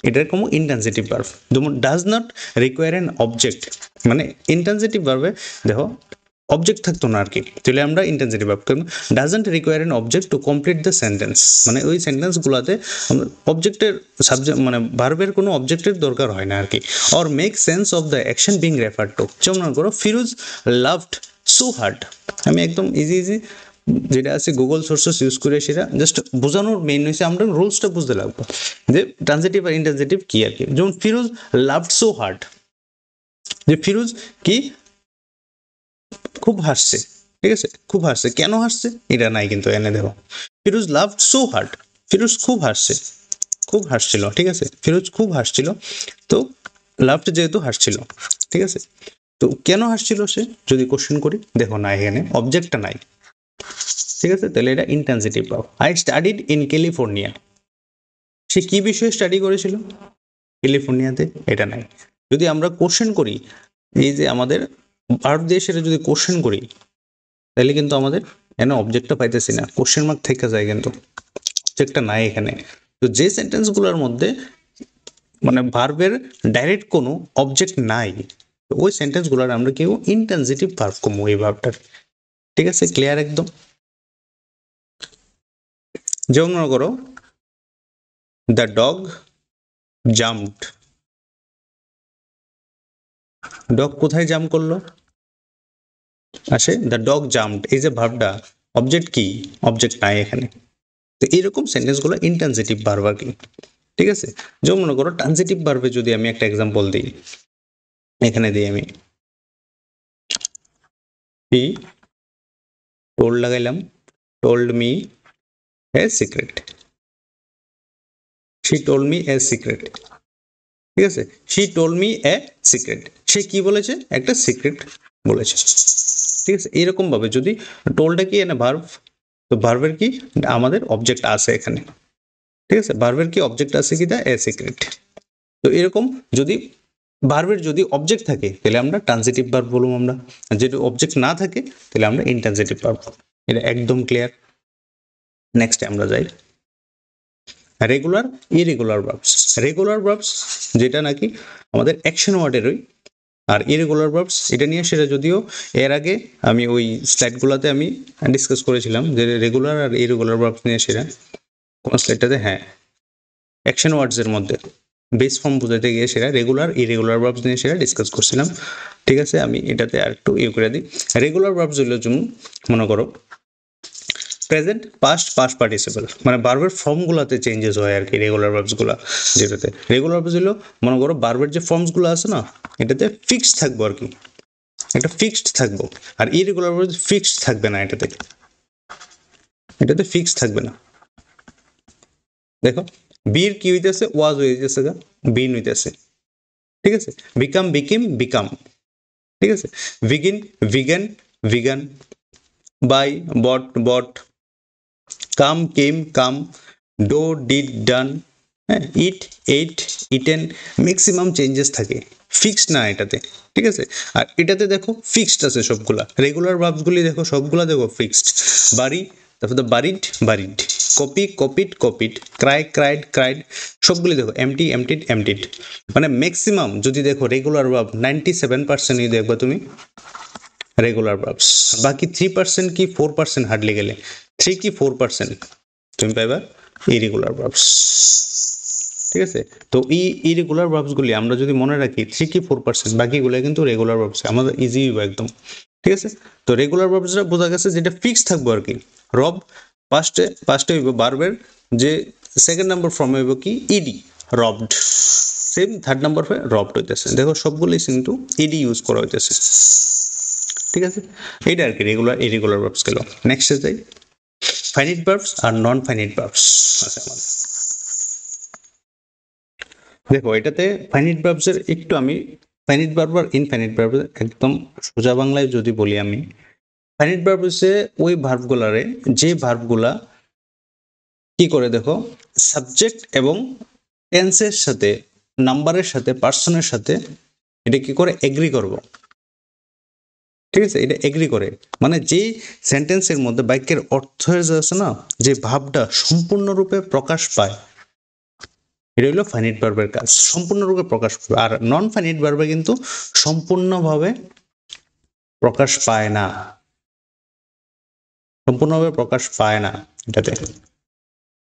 এটার কোনো ইনট্রানজিটিভ ভার্ব। যেমন does not require an object, মানে ইনট্রানজিটিভ ভার্বে দেখো অবজেক্ট থাকতো না আর কি, তাহলে আমরা ইনট্রানজিটিভ ভার্ব করব, doesn't require an object to complete the sentence, মানে ওই সেন্টেন্সগুলোতে অবজেক্টের সাবজেক্ট মানে ভার্বের কোনো অবজেক্টের দরকার হয় না আর কি। Or make sense of the action being refer two, যেমন মনে করো ফিরোজ লাভড সো হার্ড, আমি একদম ইজি যেটা আছে গুগল সোর্সেস ইউজ করে সেটা জাস্ট বোঝানোর মেইন হয়েছে, আমরা রুলসটা বুঝতে লাগবো যে ট্রানজিটিভ আর ইনট্রানজিটিভ কি আর কি। যেমন ফিরোজ লাভড সো হার্ড, যে ফিরোজ কি খুব হাসছে। ঠিক আছে, খুব হাসছে, কেন হাসছে এটা নাই কিন্তু এনে দেখো, Firoz loved so hard, Firoz খুব হাসছে, খুব হাসছিল। ঠিক আছে, ফিরোজ খুব হাসছিল, তো লাভড যেহেতু হাসছিল। ঠিক আছে, তো কেন হাসছিল সে যদি কোশ্চেন করি, দেখো না এখানে অবজেক্টটা নাই। ঠিক আছে, তাহলে এটা intransitive verb. I studied in California, সে কি বিষয়ে স্টাডি করেছিল, ক্যালিফোর্নিয়াতে, এটা নাই। যদি আমরা কোশ্চেন করি, এই যে আমাদের ভার্ব দিয়ে সেটা যদি কোশ্চেন করি তাহলে কিন্তু আমাদের এখানে অবজেক্টটা পাইতেছি না, কোশ্চেন মার্ক থেকে যায়, কিন্তু অবজেক্টটা নাই এখানে। তো যে সেন্টেন্সগুলোর মধ্যে মানে ভার্বের ডাইরেক্ট কোনো অবজেক্ট নাই, ওই সেন্টেন্সগুলোর আমরা কেউ ইনট্রানজিটিভ ভার্ব কমু এই ভার্বটার। ঠিক আছে, ক্লিয়ার একদম। যেমন মনে করো দ্য ডগ জাম্পড, ডগ কোথায় জাম্প করলো, আসে দ্য ডগ জাম্পড, এই যে ভার্বটা অবজেক্ট কি, অবজেক্ট নাই এখানে। তো এরকম সেন্টেন্সগুলো ইনট্রানজিটিভ ভার্ব আর কি। ঠিক আছে, যেমন মনে করো ট্রানজিটিভ ভার্বে যদি আমি একটা এক্সাম্পল দিই, এখানে দিই আমি হি টোল্ড লাগাইলাম, told me a secret, she told me a secret, ঠিক আছে, she told me a secret, সে কি বলেছে, একটা সিক্রেট বলেছে, ঠিক আছে। এইরকম ভাবে যদি টোলটা কি এনে ভার্ব, তো ভার্বের কি আমাদের অবজেক্ট আছে এখানে, ঠিক আছে, ভার্বের কি অবজেক্ট আছে কি, দা এ সিক্রেট। তো এরকম যদি ভার্বের যদি অবজেক্ট থাকে তাহলে আমরা ট্রান্সিটিভ ভার্ব বলবো, আমরা যদি অবজেক্ট না থাকে তাহলে আমরা ইনট্রান্সিটিভ ভার্ব। এটা একদম ক্লিয়ার। নেক্সটে আমরা যাই regular irregular verbs. Regular verbs যেটা নাকি আমাদের অ্যাকশন ওয়ার্ডেরই, আর ইরেগুলার ভার্বস এটা নিয়ে সেটা যদিও এর আগে আমি ওই স্লাইডগুলোতে আমি ডিসকাস করেছিলাম যে রেগুলার আর ইরেগুলার ভার্বস নিয়ে সেটা কোন স্লাইডটাতে, হ্যাঁ অ্যাকশন ওয়ার্ডসের মধ্যে বেস ফর্ম বোঝাতে গিয়ে সেটা রেগুলার ইরেগুলার ভার্বস নিয়ে সেটা ডিসকাস করছিলাম, ঠিক আছে। আমি এটাতে আর একটু করে দিই। রেগুলার ভার্বস হলো যেমন মনে করো প্রেজেন্ট, পাস্ট, পাস্ট পার্টিসিপল, মানে ভার্বের ফর্মগুলোতে চেঞ্জেস হয় আর কি রেগুলার ভার্বসগুলো। যেটাতে রেগুলার ভার্বস হলো মনে করো ভার্বের যে ফর্মসগুলো আছে না এটাতে ফিক্সড থাকবো আর কি, একটা ফিক্সড থাকবো, আর ইরেগুলার ভার্বস ফিক্সড থাকবে না, এটাতে ফিক্সড থাকবে না। দেখো বীর কি হইতেছে, ওয়াজ হয়ে যেতেছে, বিন হইতেছে, ঠিক আছে। বিকাম, বিকিম, বিকাম, ঠিক আছে। ভিগিন, began, began. Buy, bought, bought. Come, came, come. Do, did, done. হ্যাঁ, eat, ate, eaten. Maximum changes থাকে, ফিক্সড না এটাতে, ঠিক আছে। আর এটাতে দেখো ফিক্সড আছে সবগুলা, রেগুলার ভার্বসগুলি দেখো সবগুলা দেখো ফিক্সড। বাড়ি, তারপরে buried, buried. Copy, copied, copied. Cry, cried, cried. সবগুলি দেখো এমটি, এমটিড, এমটিড। মানে ম্যাক্সিমাম যদি দেখো রেগুলার ভার্ব 97%ই দেখবা তুমি রেগুলার ভার্বস, বাকি 3% কি 4% হার্ডলি গেলে 3 কি 4% তুমি পাইবা ইরেগুলার ভার্বস, ঠিক আছে। তো এই ইরেগুলার ভার্বসগুলি আমরা যদি মনে রাখি 3 কি 4%, বাকিগুলো কিন্তু রেগুলার ভার্বস, আমাদের ইজি হবে একদম, ঠিক আছে। তো রেগুলার ভার্বসটা বোঝা গেছে যেটা ফিক্সড থাকবো আর কি। রব পাস্টে হইব ভার্বের যে সেকেন্ড নাম্বার ফর্ম হইব কি ed, robbed. Same third number হয়ে রবড হইতেছে, দেখো সবগুলোই কিন্তু ইডি ইউজ করা হইতেছে, ঠিক আছে। এইটা আর কি রেগুলার ইরেগুলার ভার্বস গেল। নেক্সটে যাই ফাইনাইট ভার্বস আর নন ফাইনাইট ভার্বস আছে আমাদের। দেখো এটাতে ফাইনাইট ভার্বসের একটু আমি ফাইনাইট ভার্ব আর ইনফাইনাইট ভার্ব একদম সোজা বাংলায় যদি বলি, আমি ফাইনাইট ভার্ব হচ্ছে ওই ভার্বগুলারে যে ভার্বগুলা কি করে দেখো সাবজেক্ট এবং টেন্সের সাথে, নাম্বারের সাথে, পার্সনের সাথে এটা কি করে এগ্রি করব, ঠিক আছে। এটা এগ্রি করে মানে যে সেন্টেন্সের মধ্যে বাক্যের অর্থের যে আছে না, যে ভাবটা সম্পূর্ণরূপে প্রকাশ পায়, এটা হলো ফাইনাইট ভার্বের কাজ, সম্পূর্ণরূপে প্রকাশ পায়। আর নন ফাইনাইট ভার্বে কিন্তু সম্পূর্ণভাবে প্রকাশ পায় না, সম্পূর্ণভাবে প্রকাশ পায় না এটাতে।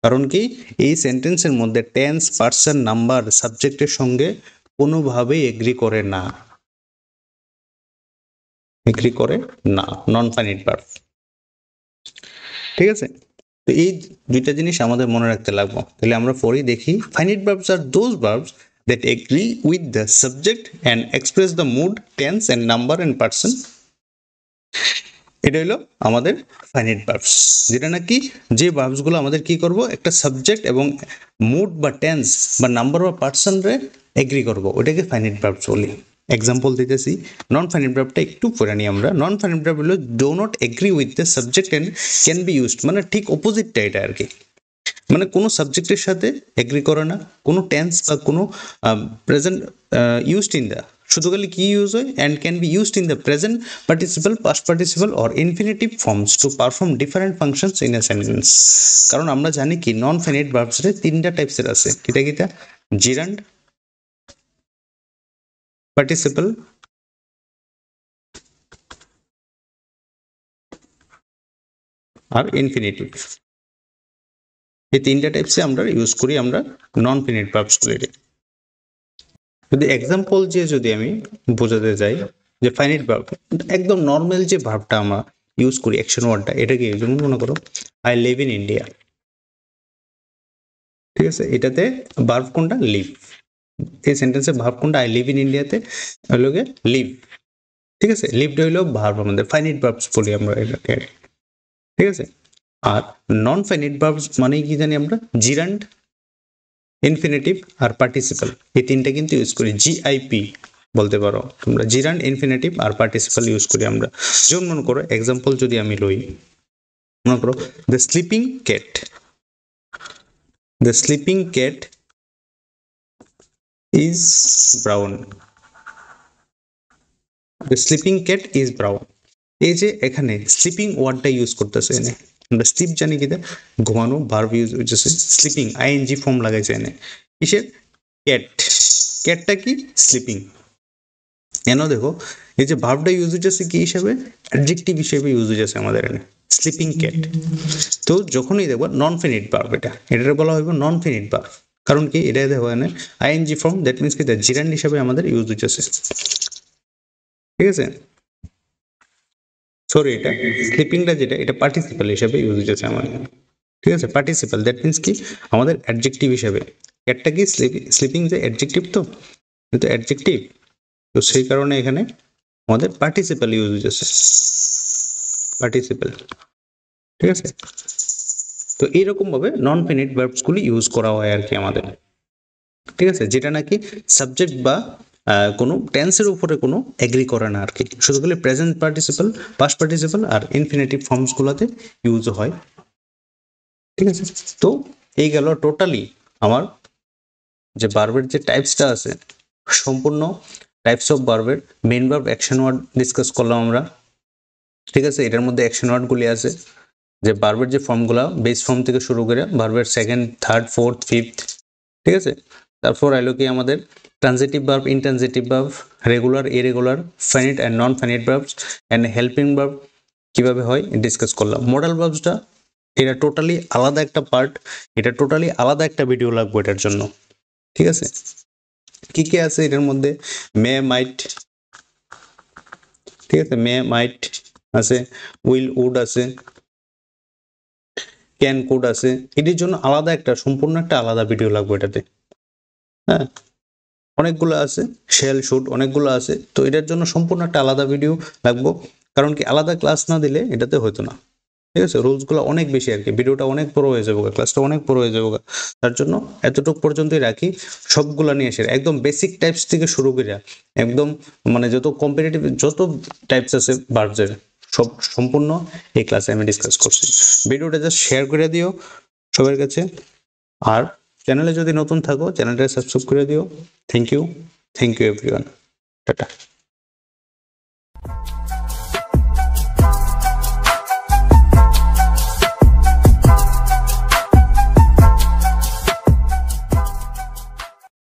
কারণ কি এই সেন্টেন্সের মধ্যে টেন্স, পার্সন, নাম্বার, সাবজেক্টের সঙ্গে কোনোভাবেই এগ্রি করে না, এগ্রি করে না নন ফাইনাইট ভার্ব, ঠিক আছে। তো এই দুইটা জিনিস আমাদের মনে রাখতে লাগবে। তাহলে আমরা পরে দেখি ফাইনাইট ভার্বস আর those verbs that agree with the subject and express the mood, tense and number and person. এটা হলো আমাদের ফাইনাইট ভার্বস, যেটা নাকি যে ভার্বসগুলো আমাদের কি করব একটা সাবজেক্ট এবং মুড বা টেন্স বা নাম্বার বা পার্সন রে এগ্রি করব, ওটাকে ফাইনাইট ভার্বস বলি। এক্সাম্পল দিতেছি, নন ফাইনাইট ভার্বটা একটু পড়ে নিই আমরা। নন ফাইনাইট ভার্ব হলো do not agree with the subject and can be used, মানে ঠিক অপোজিটটা এটা আর কি। মানে কোনো সাবজেক্টের সাথে এগ্রি করে না, কোনো টেন্স বা কোনো প্রেজেন্ট ইউজড ইন দ্য, শুধু খালি কি ইউজ হয় and can be used in the present participle, past participle or infinitive forms to perform different functions in a sentence. কারণ আমরা জানি কি নন ফাইনাইট ভার্বসের তিনটা টাইপসের আছে, কিটা কিটা, জিরান্ড, পার্টিসিপল আর ইনফিনিটিভ। এই তিনটা টাইপসে আমরা ইউজ করি আমরা নন ফাইনাইট ভার্বসগুলি। যদি এক্সাম্পল যে যদি আমি বোঝাতে যাই যে ফাইনাইট ভার্ব একদম নর্মাল যে ভার্বটা আমরা ইউজ করি অ্যাকশন ওয়ার্ডটা, এটা কি যেমন মনে করো আই লিভ ইন ইন্ডিয়া, ঠিক আছে। এটাতে ভার্ব কোনটা, লিভ। এই সেন্টেন্সে ভার্ব কোনটা, আই লিভ ইন ইন্ডিয়াতে হলো গিয়ে লিভ, ঠিক আছে। লিভটা হইলো ভার্ব, আমাদের ফাইনাইট ভার্বস বলি আমরা এটাকে, ঠিক আছে। আর নন ফাইনাইট ভার্বস মানে কি জানি আমরা, জিরান্ড, ইনফিনিটিভ আর পার্টিসিপল, এই তিনটা কিন্তু ইউজ করি। জিআইপি বলতে পারো তোমরা, জিরান্ড, ইনফিনিটিভ আর পার্টিসিপল ইউজ করি আমরা। যেমন মনে করো এক্সাম্পল যদি আমি লই, মনে করো the sleeping cat, the sleeping cat is brown, the sleeping cat is brown. এই যে এখানে স্লিপিং ওয়ার্ডটা ইউজ করতেছে এনে, আমরা স্লিপ জানি কিনা, ঘুমানো, ভার্ব ইউজ হচ্ছে স্লিপিং, আইএনজি ফর্ম লাগাইছে এনে কিসের, ক্যাট, ক্যাটটা কি স্লিপিং। কেন দেখো এই যে ভার্বটা ইউজ হচ্ছে কি হিসাবে, অ্যাডজেক্টিভ হিসেবে ইউজ হচ্ছে আমাদের এখানে স্লিপিং ক্যাট। তো যখনই দেখবো নন ফিনিট ভার্ব, এটা বলা হইব নন ফিনিট ভার্ব, কারণ কি এটা দেখো এখানে আইএনজি ফর্ম, দ্যাট মিনস কি জিরান্ড হিসাবে আমাদের ইউজ হচ্ছে, ঠিক আছে। সরি এটা স্লিপিংটা যেটা, এটা পার্টিসিপাল হিসাবে ইউজ হচ্ছে আমার, ঠিক আছে। পার্টিসিপাল দ্যাট মিনস কি আমাদের অ্যাডজেক্টিভ হিসাবে, ক্যাটটা কি স্লিপিং যে অ্যাডজেক্টিভ, তো কিন্তু অ্যাডজেক্টিভ, তো সেই কারণে এখানে আমাদের পার্টিসিপাল ইউজ হচ্ছে, পার্টিসিপাল, ঠিক আছে। তো এইরকম ভাবে নন ফিনিট ভার্বসগুলি ইউজ করা হয় আর কি আমাদের, ঠিক আছে, যেটা নাকি সাবজেক্ট বা কোনো টেন্সের উপরে কোনো এগ্রি করে না আর কি, শুধু খালি প্রেজেন্ট পার্টিসিপাল, পাস্ট পার্টিসিপাল আর ইনফিনিটিভ ফর্মসগুলোতে ইউজ হয়, ঠিক আছে। তো এই গেল টোটালি আমার যে ভার্বের যে টাইপসটা আছে, সম্পূর্ণ টাইপস অফ ভার্বের main verb action word discuss করলাম আমরা, ঠিক আছে। এটার মধ্যে অ্যাকশন ওয়ার্ডগুলি আছে, যে ভার্বের যে ফর্মগুলো বেস ফর্ম থেকে শুরু করে ভার্বের সেকেন্ড, থার্ড, ফোর্থ, ফিফথ, ঠিক আছে। তারপর আইলো কি আমাদের transitive verb, intransitive verb, regular, irregular, finite and non finite verbs and helping verb কিভাবে হয় ডিসকাস করলাম। মডাল ভার্বসটা এটা টোটালি আলাদা একটা পার্ট, এটা টোটালি আলাদা একটা ভিডিও লাগবে এটার জন্য, ঠিক আছে। কি কি আছে এটার মধ্যে, মে, মাইট, ঠিক আছে, মে, মাইট আছে, উইল, উড আছে, ক্যান, কুড আছে। এটির জন্য আলাদা একটা সম্পূর্ণ একটা আলাদা ভিডিও লাগবে এটাতে, হ্যাঁ। অনেকগুলো আছে, শেল, শুট, অনেকগুলো আছে, তো এটার জন্য সম্পূর্ণ একটা আলাদা ভিডিও লাগবে, কারণ কি আলাদা ক্লাস না দিলে এটাতে হতো না, ঠিক আছে। রুলসগুলো অনেক বেশি আর কি, ভিডিওটা অনেক বড় হয়ে যাবে, ক্লাসটা অনেক বড় হয়ে যাবে, তার জন্য এতটুকু পর্যন্তই রাখি। সবগুলা নিয়ে এসে একদম বেসিক টাইপস থেকে শুরু করে একদম মানে যত কম্পিটিটিভ যত টাইপস আছে ভার্বসের সব সম্পূর্ণ এই ক্লাসে আমি ডিসকাস করছি। ভিডিওটা জাস্ট শেয়ার করে দিও সবার কাছে, আর চ্যানেলে যদি নতুন থাকো চ্যানেলটা সাবস্ক্রাইব করে দিও। Thank you everyone, tata.